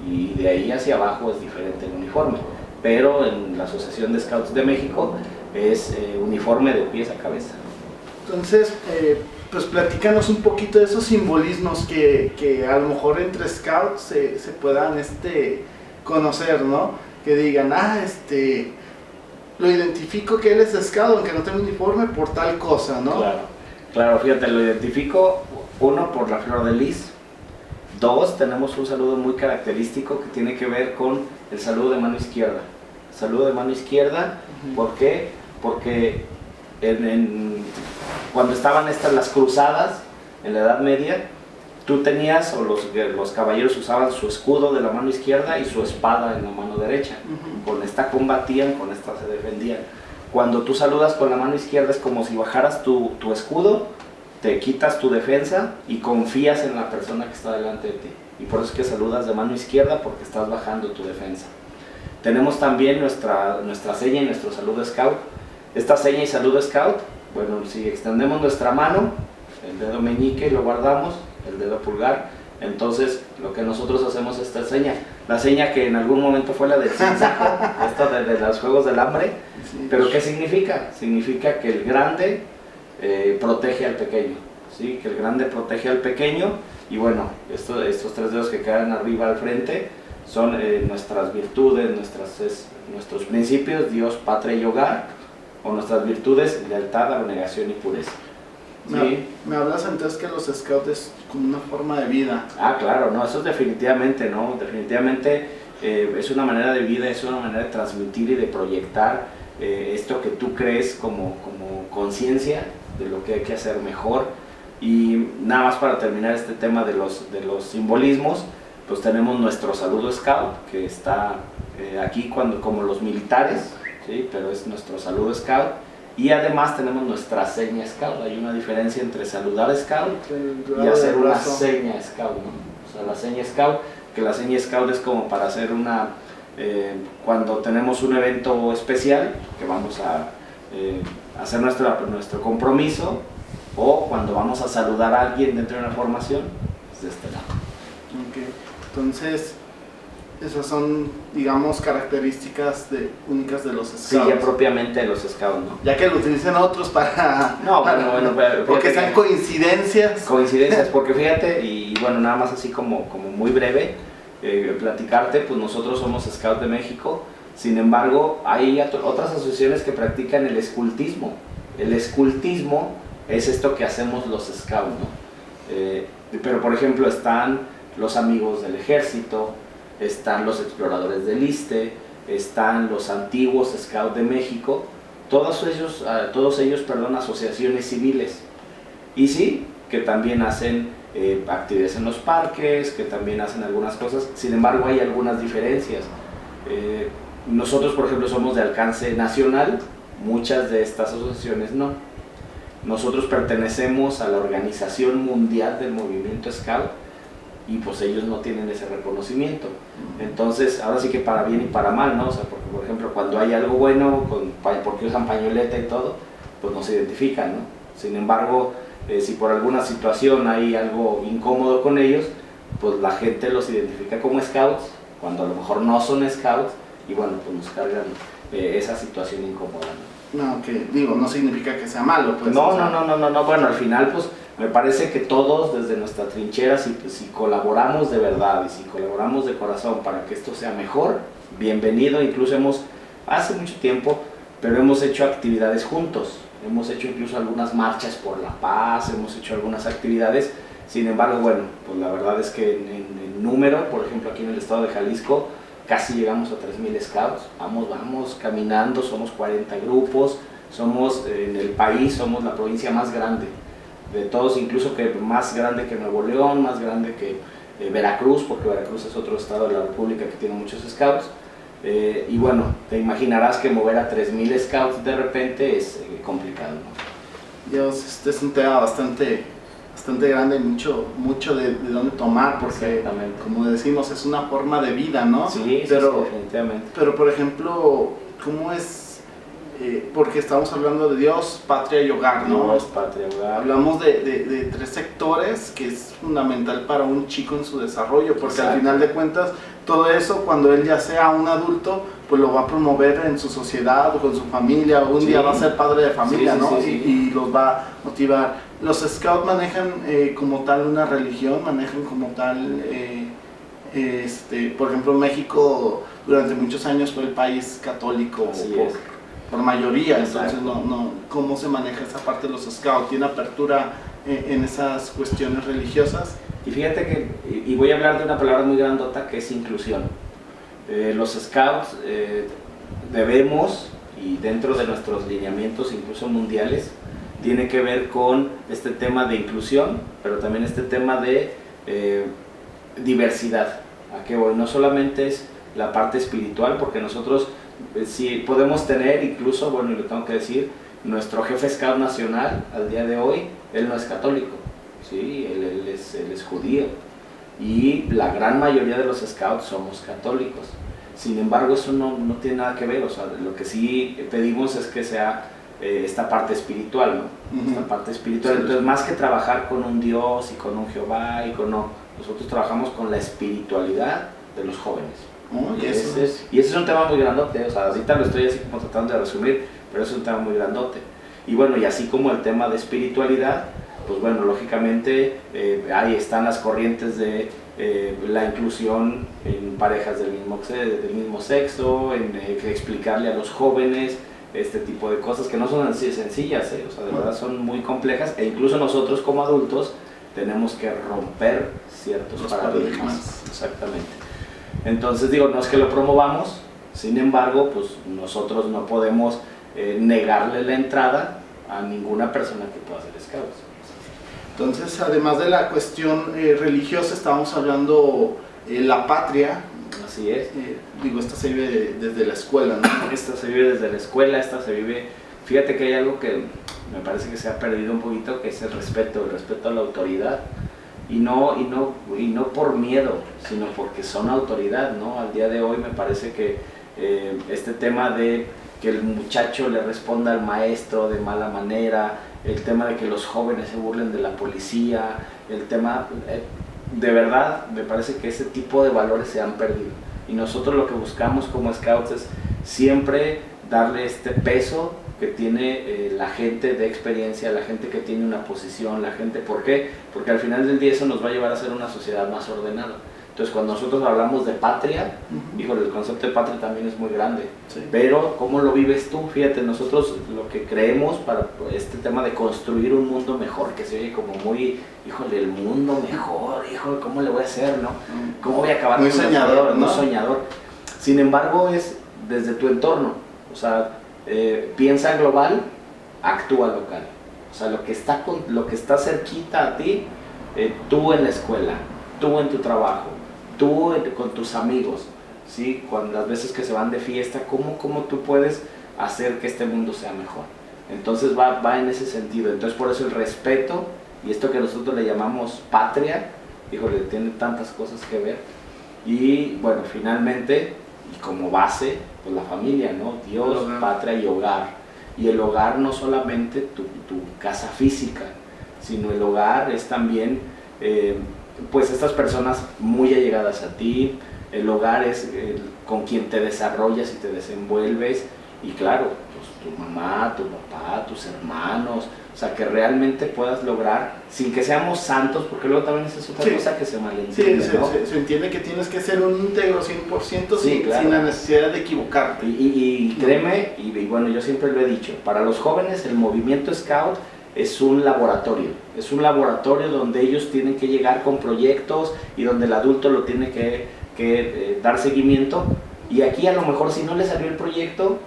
y de ahí hacia abajo es diferente el uniforme. Pero en la Asociación de Scouts de México es uniforme de pies a cabeza. Entonces, pues platícanos un poquito de esos simbolismos que a lo mejor entre scouts se puedan conocer, ¿no? Que digan, lo identifico que él es scout, aunque no tenga uniforme, por tal cosa, ¿no? Claro, fíjate, lo identifico, uno, por la flor de lis. Dos, tenemos un saludo muy característico que tiene que ver con el saludo de mano izquierda. Saludo de mano izquierda, ¿por qué? Porque cuando estaban las cruzadas en la Edad Media, tú tenías, o los caballeros usaban su escudo de la mano izquierda y su espada en la mano derecha. Con esta combatían, con esta se defendían. Cuando tú saludas con la mano izquierda es como si bajaras tu escudo, te quitas tu defensa y confías en la persona que está delante de ti. Y por eso es que saludas de mano izquierda, porque estás bajando tu defensa. Tenemos también nuestra seña y nuestro saludo scout. Esta seña y saludo scout, bueno, si extendemos nuestra mano, el dedo meñique lo guardamos, el dedo pulgar, Entonces, lo que nosotros hacemos es esta seña, la seña que en algún momento fue la del zigzag, esta de los Juegos del Hambre, Sí. pero ¿qué significa? Significa que el grande protege al pequeño, ¿sí? Que el grande protege al pequeño, y bueno, estos 3 dedos que quedan arriba al frente son nuestras virtudes, nuestros principios, Dios, patria y hogar, o nuestras virtudes, lealtad, abnegación y pureza. ¿Sí? Me hablas entonces que los scouts es como una forma de vida. Ah, claro, no, eso es definitivamente, ¿no? Definitivamente es una manera de vida, es una manera de transmitir y de proyectar esto que tú crees como conciencia de lo que hay que hacer mejor. Y nada más para terminar este tema de los simbolismos, pues tenemos nuestro saludo scout, que está aquí como los militares, ¿sí? Pero es nuestro saludo scout. Y además tenemos nuestra seña scout. Hay una diferencia entre saludar scout y hacer una seña scout, ¿no? O sea, la seña scout, que la seña scout es como para hacer cuando tenemos un evento especial, que vamos a hacer nuestro compromiso, o cuando vamos a saludar a alguien dentro de una formación, es de este lado. Okay. Entonces, esas son, digamos, características únicas de los scouts. Sí, ya propiamente de los scouts, ¿no? Ya que lo utilicen otros para... No, bueno, porque sean coincidencias. Coincidencias, porque fíjate, y bueno, nada más así como muy breve, platicarte, pues nosotros somos Scouts de México, sin embargo, hay otras asociaciones que practican el escultismo. El escultismo es esto que hacemos los Scouts, ¿no? Pero por ejemplo están los amigos del ejército, están los exploradores del Iste, están los antiguos Scouts de México, todos ellos, asociaciones civiles. Y sí, que también hacen actividades en los parques, que también hacen algunas cosas, sin embargo hay algunas diferencias. Nosotros, por ejemplo, somos de alcance nacional, muchas de estas asociaciones no. Nosotros pertenecemos a la Organización Mundial del Movimiento Scout, y pues ellos no tienen ese reconocimiento. Entonces, ahora sí que para bien y para mal, ¿no? O sea, porque por ejemplo, cuando hay algo bueno, porque usan pañoleta y todo, pues no se identifican, ¿no? Sin embargo, si por alguna situación hay algo incómodo con ellos, pues la gente los identifica como scouts, cuando a lo mejor no son scouts, y bueno, pues nos cargan esa situación incómoda, ¿no? No, que digo, no significa que sea malo, pues. No, bueno, al final pues me parece que todos desde nuestra trinchera, si colaboramos de verdad y si colaboramos de corazón para que esto sea mejor, bienvenido. Incluso hace mucho tiempo, pero hemos hecho actividades juntos, hemos hecho incluso algunas marchas por la paz, hemos hecho algunas actividades. Sin embargo, bueno, pues la verdad es que en número, por ejemplo aquí en el estado de Jalisco, casi llegamos a 3,000 scouts, vamos caminando, somos 40 grupos, somos en el país, somos la provincia más grande de todos, incluso que más grande que Nuevo León, más grande que Veracruz, porque Veracruz es otro estado de la República que tiene muchos scouts, y bueno, te imaginarás que mover a 3,000 scouts de repente es complicado, ¿no? Dios, este es un tema bastante grande y mucho de dónde tomar, porque como decimos, es una forma de vida, ¿no? Sí, pero, sí, definitivamente. Pero por ejemplo, ¿cómo es? Porque estamos hablando de Dios, patria y hogar, ¿no? Dios, patria, hogar. Hablamos de 3 sectores que es fundamental para un chico en su desarrollo, porque Exacto. Al final de cuentas, todo eso, cuando él ya sea un adulto, pues lo va a promover en su sociedad o con su familia, un día va a ser padre de familia, sí, ¿no? Sí. Y los va a motivar. Los scouts manejan como tal una religión, manejan como tal, por ejemplo, México durante muchos años fue el país católico por mayoría. Entonces ¿cómo se maneja esa parte de los scouts? ¿Tiene apertura en esas cuestiones religiosas? Y fíjate que, y voy a hablar de una palabra muy grandota que es inclusión. Los scouts debemos, y dentro de nuestros lineamientos incluso mundiales, tiene que ver con este tema de inclusión, pero también este tema de diversidad. ¿A qué voy? No solamente es la parte espiritual, porque nosotros sí podemos tener incluso, bueno, y lo tengo que decir, nuestro jefe scout nacional al día de hoy, él no es católico, ¿sí? Él es judío, y la gran mayoría de los scouts somos católicos. Sin embargo, eso no tiene nada que ver. O sea, lo que sí pedimos es que sea esta parte espiritual, ¿no? Esta parte espiritual. Sí. Entonces, más que trabajar con un Dios y con un Jehová nosotros trabajamos con la espiritualidad de los jóvenes. Y ese es un tema muy grandote, o sea, ahorita lo estoy así como tratando de resumir, pero es un tema muy grandote. Y bueno, y así como el tema de espiritualidad, pues bueno, lógicamente ahí están las corrientes de la inclusión en parejas del mismo sexo, en explicarle a los jóvenes este tipo de cosas que no son así sencillas, o sea, de verdad son muy complejas, e incluso nosotros como adultos tenemos que romper ciertos paradigmas. Exactamente. Entonces digo, no es que lo promovamos, sin embargo, pues nosotros no podemos negarle la entrada a ninguna persona que pueda hacer scouts. Entonces, además de la cuestión religiosa, estábamos hablando la patria. Así es. Digo, esta se vive desde la escuela, ¿no? Esta se vive desde la escuela, esta se vive... Fíjate que hay algo que me parece que se ha perdido un poquito, que es el respeto a la autoridad. Y no por miedo, sino porque son autoridad, ¿no? Al día de hoy me parece que este tema de que el muchacho le responda al maestro de mala manera, el tema de que los jóvenes se burlen de la policía, el tema, de verdad, me parece que ese tipo de valores se han perdido. Y nosotros lo que buscamos como scouts es siempre darle este peso que tiene la gente de experiencia, la gente que tiene una posición, la gente, ¿por qué? Porque al final del día eso nos va a llevar a ser una sociedad más ordenada. Entonces cuando nosotros hablamos de patria, híjole, el concepto de patria también es muy grande, sí. Pero ¿cómo lo vives tú? Fíjate, nosotros lo que creemos para este tema de construir un mundo mejor, que se oye como muy, híjole, el mundo mejor, híjole, ¿cómo le voy a hacer, no? ¿Cómo voy a acabar muy con soñador, muy soñador? Sin embargo, es desde tu entorno, o sea, piensa global, actúa local. O sea, lo que está cerquita a ti, tú en la escuela, tú en tu trabajo, tú con tus amigos, ¿sí? Cuando las veces que se van de fiesta, ¿cómo tú puedes hacer que este mundo sea mejor? Entonces va en ese sentido. Entonces por eso el respeto y esto que nosotros le llamamos patria, híjole, tiene tantas cosas que ver. Y bueno, finalmente, y como base, pues la familia, ¿no? Dios, patria y hogar. Y el hogar no solamente tu casa física, sino el hogar es también pues estas personas muy allegadas a ti. El hogar es con quien te desarrollas y te desenvuelves, y claro, pues tu mamá, tu papá, tus hermanos, o sea, que realmente puedas lograr, sin que seamos santos, porque luego también esa es otra cosa que se malentiende, sí, ¿no? se entiende que tienes que ser un íntegro 100% sí, claro. Sin la necesidad de equivocarte. Y créeme, y bueno, yo siempre lo he dicho, para los jóvenes el movimiento Scout es un laboratorio donde ellos tienen que llegar con proyectos y donde el adulto lo tiene que dar seguimiento, y aquí a lo mejor si no le salió el proyecto,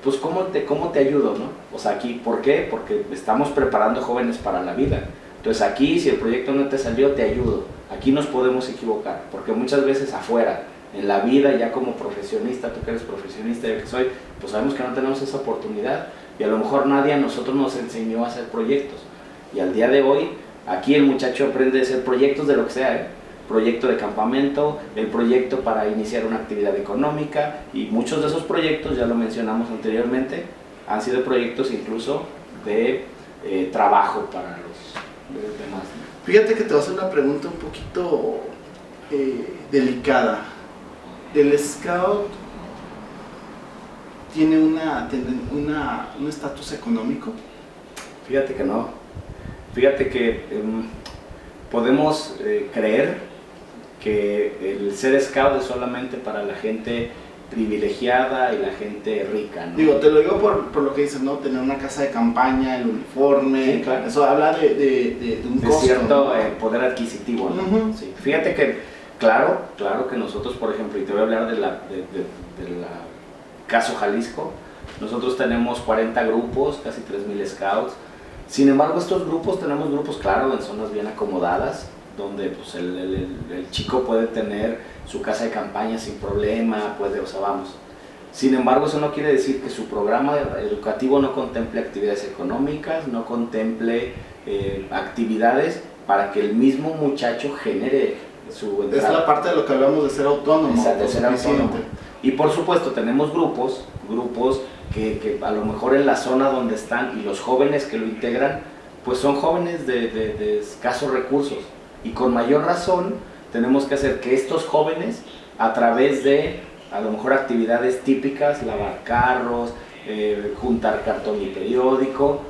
pues ¿cómo te ayudo, no? O sea, aquí, ¿por qué? Porque estamos preparando jóvenes para la vida. Entonces aquí, si el proyecto no te salió, te ayudo. Aquí nos podemos equivocar, porque muchas veces afuera, en la vida, ya como profesionista, tú que eres profesionista, yo que soy, pues sabemos que no tenemos esa oportunidad, y a lo mejor nadie a nosotros nos enseñó a hacer proyectos. Y al día de hoy, aquí el muchacho aprende a hacer proyectos de lo que sea, proyecto de campamento, el proyecto para iniciar una actividad económica, y muchos de esos proyectos, ya lo mencionamos anteriormente, han sido proyectos incluso de trabajo para los demás. Fíjate que te voy a hacer una pregunta un poquito delicada. ¿El scout tiene un estatus económico? Fíjate que no. Fíjate que podemos creer que el ser scout es solamente para la gente privilegiada y la gente rica, ¿no? Digo, te lo digo por lo que dices, ¿no? Tener una casa de campaña, el uniforme, sí, claro. Eso habla de un costo, cierto, ¿no? Poder adquisitivo, ¿no? Sí. Fíjate que, claro que nosotros, por ejemplo, y te voy a hablar de la caso Jalisco, nosotros tenemos 40 grupos, casi 3,000 scouts. Sin embargo, tenemos grupos, claro, en zonas bien acomodadas, donde pues, el chico puede tener su casa de campaña sin problema, o sea, vamos. Sin embargo, eso no quiere decir que su programa educativo no contemple actividades económicas, no contemple actividades para que el mismo muchacho genere su entrada. Es la parte de lo que hablamos de ser autónomo. De ser autónomo. Y por supuesto tenemos grupos que a lo mejor en la zona donde están y los jóvenes que lo integran, pues son jóvenes de escasos recursos, y con mayor razón tenemos que hacer que estos jóvenes, a través de a lo mejor actividades típicas, lavar carros, juntar cartón y periódico,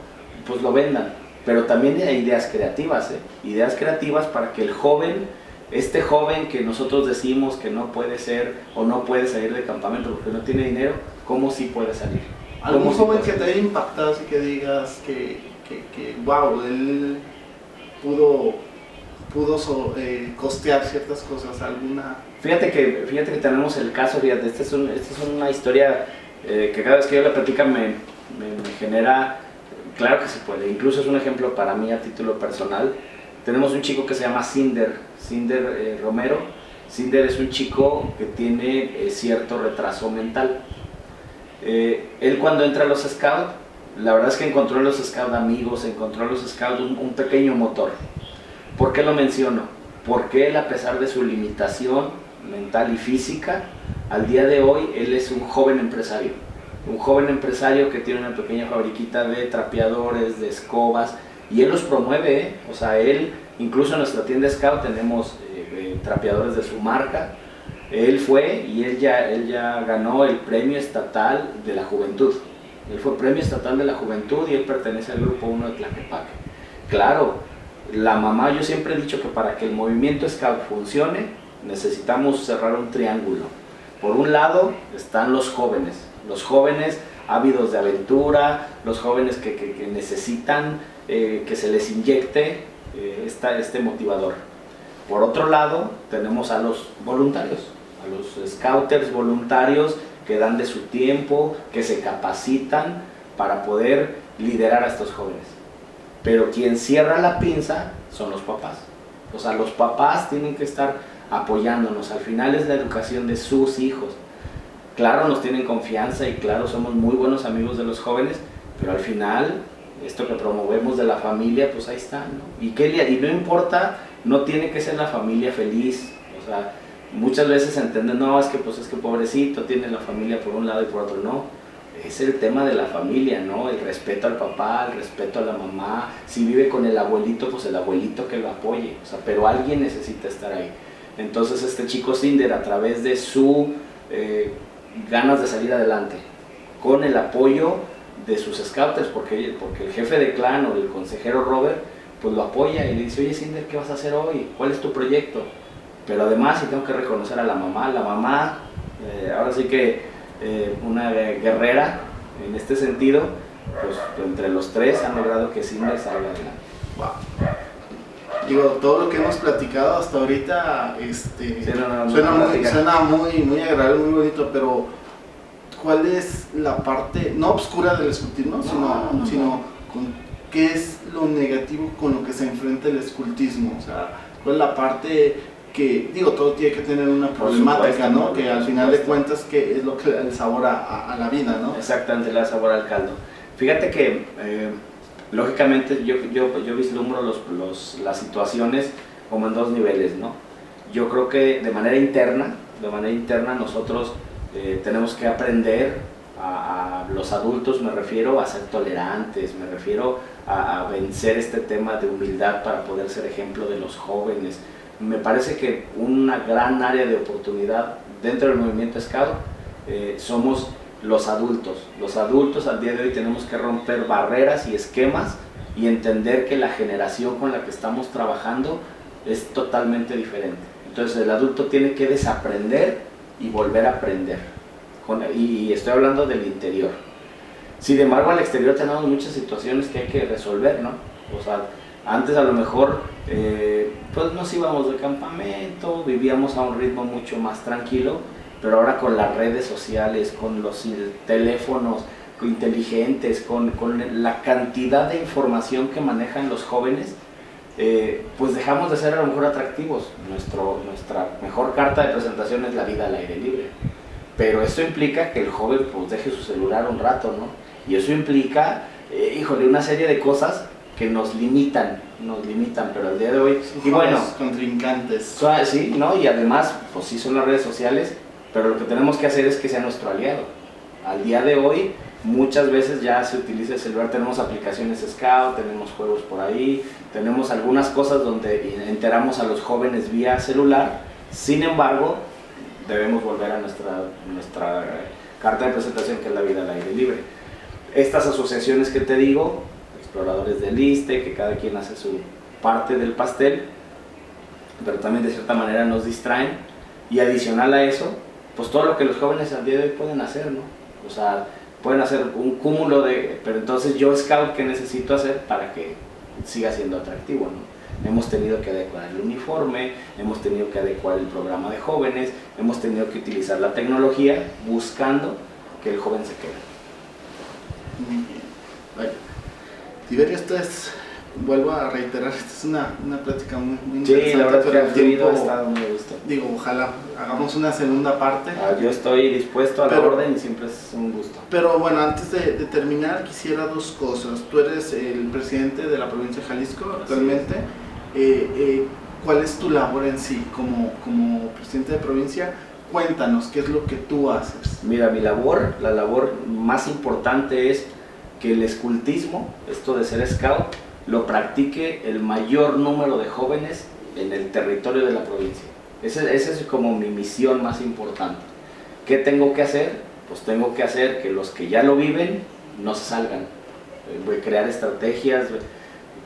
pues lo vendan. Pero también hay ideas creativas, ideas creativas para que el joven, este joven que nosotros decimos que no puede ser o no puede salir de campamento porque no tiene dinero, ¿cómo sí puede salir? ¿Algún joven que te haya impactado así que digas que wow, él pudo costear ciertas cosas? ¿Alguna? Fíjate que tenemos el caso, fíjate, esta es una historia que cada vez que yo la platico me genera, claro que se puede, incluso es un ejemplo para mí a título personal. Tenemos un chico que se llama Cinder Romero. Cinder es un chico que tiene cierto retraso mental. Él cuando entra a los Scouts, la verdad es que encontró en los Scouts amigos, encontró en los Scouts un pequeño motor. ¿Por qué lo menciono? Porque él, a pesar de su limitación mental y física, al día de hoy él es un joven empresario que tiene una pequeña fabriquita de trapeadores, de escobas, y él los promueve, o sea, él, incluso en nuestra tienda Scout tenemos trapeadores de su marca. Él fue y él ya ganó el premio estatal de la juventud. Él fue premio estatal de la juventud y él pertenece al grupo 1 de Tlaquepaque. Claro, la mamá, yo siempre he dicho que para que el movimiento Scout funcione necesitamos cerrar un triángulo. Por un lado están los jóvenes ávidos de aventura, los jóvenes que necesitan que se les inyecte este motivador. Por otro lado tenemos a los voluntarios, a los scouters voluntarios que dan de su tiempo, que se capacitan para poder liderar a estos jóvenes. Pero quien cierra la pinza son los papás. O sea, los papás tienen que estar apoyándonos. Al final es la educación de sus hijos. Claro, nos tienen confianza y claro, somos muy buenos amigos de los jóvenes, pero al final, esto que promovemos de la familia, pues ahí está, ¿no? Y no importa, no tiene que ser la familia feliz. O sea, muchas veces entienden, no, es que pobrecito, tiene la familia por un lado y por otro, no. Es el tema de la familia, ¿no? El respeto al papá, el respeto a la mamá. Si vive con el abuelito, pues el abuelito que lo apoye. O sea, pero alguien necesita estar ahí. Entonces este chico Cinder, a través de su ganas de salir adelante, con el apoyo de sus scouters, porque el jefe de clan o el consejero Robert, pues lo apoya y le dice, oye Cinder, ¿qué vas a hacer hoy? ¿Cuál es tu proyecto? Pero además, y tengo que reconocer a la mamá, ahora sí que una guerrera en este sentido, pues entre los tres han logrado que Cinder salga adelante. Wow. Digo, todo lo que hemos platicado hasta ahorita suena muy agradable, muy bonito, pero ¿cuál es la parte, no oscura del escultismo, sino con qué es lo negativo con lo que se enfrenta el escultismo? O sea, ¿cuál es la parte que, digo, todo tiene que tener una problemática, ¿no? Que al final de cuentas que es lo que le da el sabor a la vida, ¿no? Exactamente, le da sabor al caldo. Fíjate que lógicamente yo vislumbro las situaciones como en dos niveles, ¿no? Yo creo que de manera interna nosotros tenemos que aprender a los adultos, me refiero a ser tolerantes, me refiero a vencer este tema de humildad para poder ser ejemplo de los jóvenes. Me parece que una gran área de oportunidad dentro del movimiento Scout somos los adultos. Los adultos al día de hoy tenemos que romper barreras y esquemas y entender que la generación con la que estamos trabajando es totalmente diferente. Entonces el adulto tiene que desaprender y volver a aprender. Y estoy hablando del interior. Sin embargo, al exterior tenemos muchas situaciones que hay que resolver, ¿no? O sea, antes a lo mejor pues nos íbamos de campamento, vivíamos a un ritmo mucho más tranquilo, pero ahora con las redes sociales, con los teléfonos inteligentes, con la cantidad de información que manejan los jóvenes, pues dejamos de ser a lo mejor atractivos. Nuestra mejor carta de presentación es la vida al aire libre, pero eso implica que el joven pues deje su celular un rato, ¿no? Y eso implica, una serie de cosas que nos limitan, pero al día de hoy, y bueno, contrincantes. Sí, ¿no? Y además, pues sí son las redes sociales, pero lo que tenemos que hacer es que sea nuestro aliado. Al día de hoy, muchas veces ya se utiliza el celular, tenemos aplicaciones Scout, tenemos juegos por ahí, tenemos algunas cosas donde enteramos a los jóvenes vía celular. Sin embargo, debemos volver a nuestra carta de presentación, que es la vida al aire libre. Estas asociaciones que te digo, exploradores del ISSSTE, que cada quien hace su parte del pastel, pero también de cierta manera nos distraen, y adicional a eso, pues todo lo que los jóvenes al día de hoy pueden hacer, ¿no? O sea, pueden hacer un cúmulo de... Pero entonces yo, Scout, ¿qué necesito hacer para que siga siendo atractivo, ¿no? Hemos tenido que adecuar el uniforme, hemos tenido que adecuar el programa de jóvenes, hemos tenido que utilizar la tecnología buscando que el joven se quede. Muy bien. Vaya. Tiberio, vuelvo a reiterar, esta es una plática muy interesante. Sí, la verdad es que el ha fluido, tiempo, ha estado muy a gusto. Digo, ojalá hagamos una segunda parte. Yo estoy dispuesto a la orden y siempre es un gusto. Pero bueno, antes de terminar, quisiera dos cosas. Tú eres el presidente de la provincia de Jalisco actualmente. ¿Cuál es tu labor en sí como presidente de provincia? Cuéntanos, ¿qué es lo que tú haces? Mira, la labor más importante es que el escultismo, esto de ser scout, lo practique el mayor número de jóvenes en el territorio de la provincia. Esa es como mi misión más importante. ¿Qué tengo que hacer? Pues tengo que hacer que los que ya lo viven no se salgan. Voy a crear estrategias.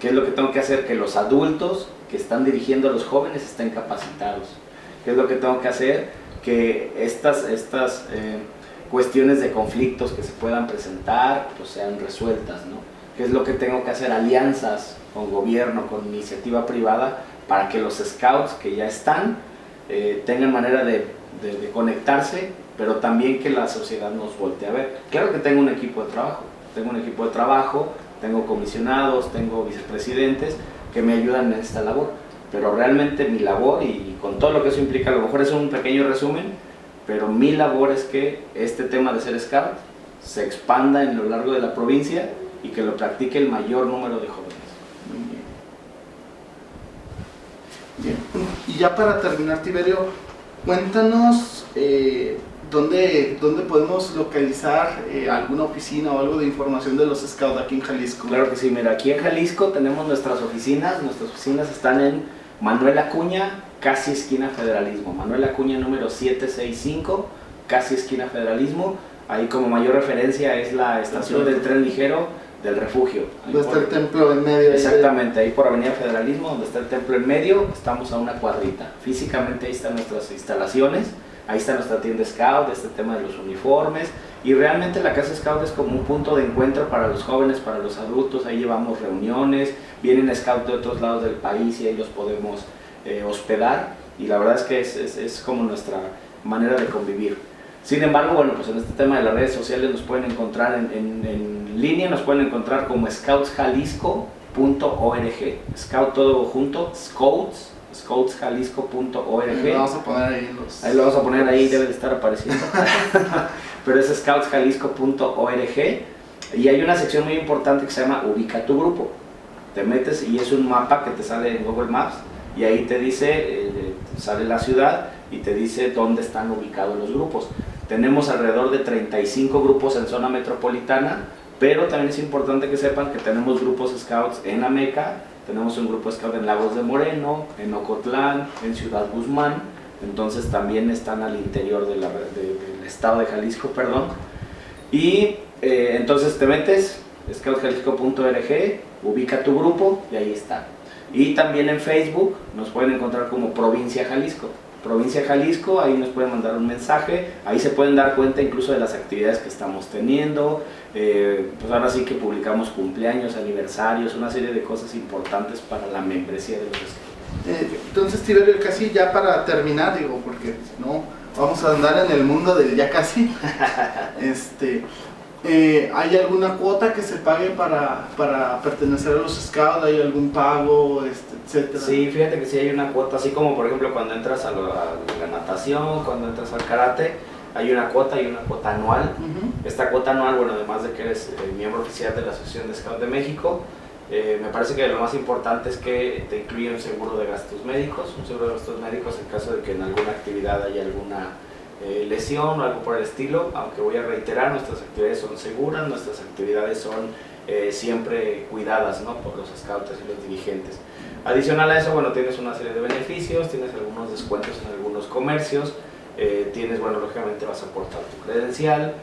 ¿Qué es lo que tengo que hacer? Que los adultos que están dirigiendo a los jóvenes estén capacitados. ¿Qué es lo que tengo que hacer? Que estas cuestiones de conflictos que se puedan presentar pues sean resueltas, ¿no? ¿Qué es lo que tengo que hacer? Alianzas con gobierno, con iniciativa privada, para que los scouts que ya están tengan manera de conectarse, pero también que la sociedad nos voltee a ver. Claro que tengo un equipo de trabajo, tengo comisionados, tengo vicepresidentes que me ayudan en esta labor, pero realmente mi labor, y con todo lo que eso implica, a lo mejor es un pequeño resumen, pero mi labor es que este tema de ser scout se expanda en lo largo de la provincia y que lo practique el mayor número de jóvenes. Bien. Y ya para terminar, Tiberio, cuéntanos ¿dónde podemos localizar alguna oficina o algo de información de los Scouts aquí en Jalisco? Claro que sí, mira, aquí en Jalisco tenemos nuestras oficinas están en Manuel Acuña, casi esquina Federalismo, Manuel Acuña número 765, casi esquina Federalismo. Ahí como mayor referencia es la estación del tren ligero del refugio. Donde está el templo en medio. Exactamente, ahí por Avenida Federalismo, donde está el templo en medio, estamos a una cuadrita. Físicamente ahí están nuestras instalaciones, ahí está nuestra tienda Scout, este tema de los uniformes, y realmente la Casa Scout es como un punto de encuentro para los jóvenes, para los adultos. Ahí llevamos reuniones, vienen Scouts de otros lados del país y ahí los podemos hospedar, y la verdad es que es como nuestra manera de convivir. Sin embargo, bueno, pues en este tema de las redes sociales nos pueden encontrar en línea, nos pueden encontrar como scoutsjalisco.org, scout todo junto, scoutsjalisco.org. Ahí lo vamos a poner ahí lo vamos a poner, ahí debe de estar apareciendo. Pero es scoutsjalisco.org, y hay una sección muy importante que se llama Ubica tu grupo. Te metes y es un mapa que te sale en Google Maps, y ahí te dice, sale la ciudad y te dice dónde están ubicados los grupos. Tenemos alrededor de 35 grupos en zona metropolitana, pero también es importante que sepan que tenemos grupos Scouts en Ameca, tenemos un grupo Scout en Lagos de Moreno, en Ocotlán, en Ciudad Guzmán, entonces también están al interior del estado de Jalisco, perdón. Y entonces te metes, scoutsjalisco.org, ubica tu grupo y ahí está. Y también en Facebook nos pueden encontrar como Provincia Jalisco. Provincia Jalisco, ahí nos pueden mandar un mensaje, ahí se pueden dar cuenta incluso de las actividades que estamos teniendo. Pues ahora sí que publicamos cumpleaños, aniversarios, una serie de cosas importantes para la membresía de los Scouts. Entonces, Tiberio, casi ya para terminar, digo, porque si no vamos a andar en el mundo del ya casi. ¿Hay alguna cuota que se pague para pertenecer a los Scouts? ¿Hay algún pago, etcétera? Sí, fíjate que sí hay una cuota, así como por ejemplo cuando entras a la natación, cuando entras al karate, hay una cuota y una cuota anual. Esta cuota anual, bueno, además de que eres miembro oficial de la Asociación de Scouts de México, me parece que lo más importante es que te incluye un seguro de gastos médicos en caso de que en alguna actividad haya alguna lesión o algo por el estilo, aunque voy a reiterar, nuestras actividades son seguras, nuestras actividades son siempre cuidadas, ¿no?, por los scouts y los dirigentes. Adicional a eso, bueno, tienes una serie de beneficios, tienes algunos descuentos en algunos comercios, tienes, bueno, lógicamente vas a aportar tu credencial,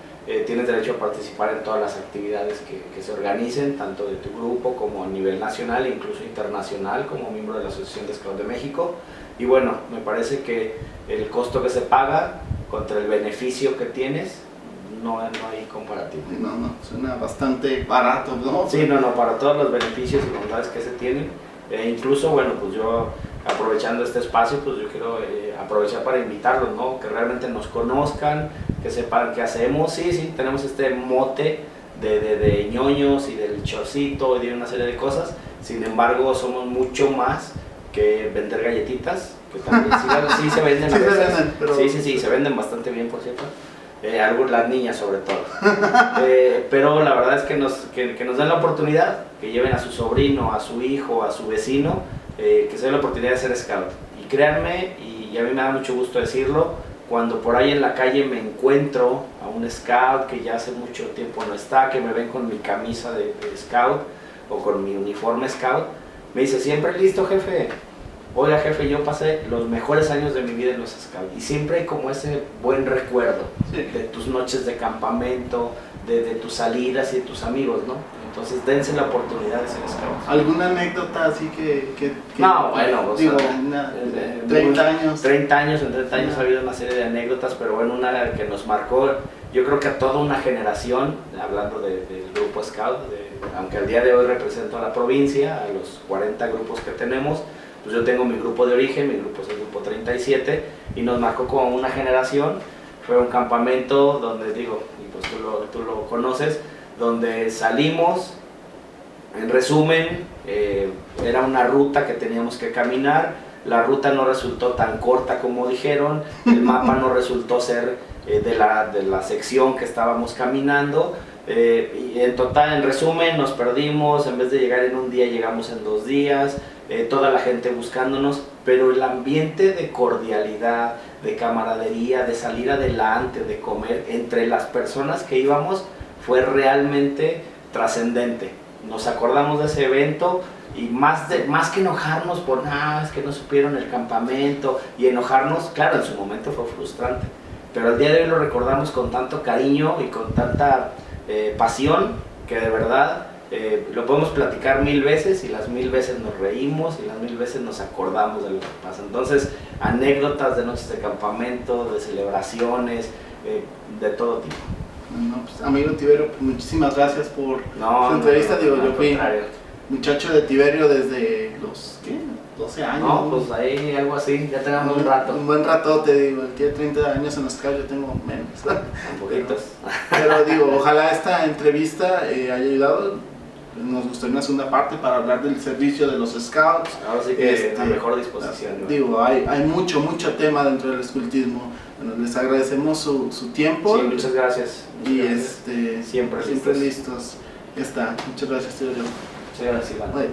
tienes derecho a participar en todas las actividades que se organicen, tanto de tu grupo como a nivel nacional e incluso internacional, como miembro de la Asociación de Scouts de México. Y bueno, me parece que el costo que se paga contra el beneficio que tienes, no hay comparativo. No, suena bastante barato, ¿no? Sí, no, para todos los beneficios y bondades que se tienen. Incluso, bueno, pues yo, aprovechando este espacio, pues yo quiero aprovechar para invitarlos, ¿no?, que realmente nos conozcan, que sepan qué hacemos. Sí, tenemos este mote de ñoños y del chorcito y de una serie de cosas, sin embargo somos mucho más que vender galletitas, que también sí se venden, sí, pero... sí, se venden bastante bien, por cierto, las niñas sobre todo, pero la verdad es que nos den la oportunidad, que lleven a su sobrino, a su hijo, a su vecino, que se den la oportunidad de ser scout. Y créanme, y a mí me da mucho gusto decirlo, cuando por ahí en la calle me encuentro a un scout que ya hace mucho tiempo no está, que me ven con mi camisa de scout o con mi uniforme scout, me dice: siempre listo, jefe. Oiga, jefe, yo pasé los mejores años de mi vida en los scouts, y siempre hay como ese buen recuerdo, sí, de tus noches de campamento, de tus salidas y de tus amigos, ¿no? Entonces dense la oportunidad de ser scout. ¿Alguna anécdota así que no, bueno, digo, 30 años? 30 años, en 30 años ha habido una serie de anécdotas, pero bueno, una que nos marcó, yo creo que a toda una generación, hablando del grupo scout, aunque al día de hoy represento a la provincia, a los 40 grupos que tenemos, pues yo tengo mi grupo de origen, mi grupo es el grupo 37, y nos marcó como una generación. Fue un campamento donde, digo, y pues tú lo conoces, donde salimos, en resumen, era una ruta que teníamos que caminar. La ruta no resultó tan corta como dijeron, el mapa no resultó ser de la sección que estábamos caminando, y en total, en resumen, nos perdimos. En vez de llegar en un día, llegamos en 2 días, toda la gente buscándonos, pero el ambiente de cordialidad, de camaradería, de salir adelante, de comer entre las personas que íbamos, fue realmente trascendente. Nos acordamos de ese evento, y más que enojarnos por es que no supieron el campamento, y enojarnos, claro, en su momento fue frustrante, pero al día de hoy lo recordamos con tanto cariño y con tanta pasión, que de verdad lo podemos platicar 1000 veces, y las 1000 veces nos reímos, y las 1000 veces nos acordamos de lo que pasa. Entonces, anécdotas de noches de campamento, de celebraciones, de todo tipo. No, pues, amigo Tiberio, pues, muchísimas gracias por su entrevista. Digo, yo fui muchacho de Tiberio desde los 12 años. No, pues ahí algo así, ya tenemos un rato. Un buen rato, te digo, el tiene 30 años en los scouts, yo tengo menos. Un poquitos. Pero digo, ojalá esta entrevista haya ayudado. Nos gustaría una segunda parte para hablar del servicio de los scouts. Ahora sí que a mejor disposición. Digo, hay mucho tema dentro del escultismo. Bueno, les agradecemos su tiempo. Sí, muchas gracias. Y siempre listos. Ya está. Muchas gracias, tío. Muchas gracias, Iván. Bye.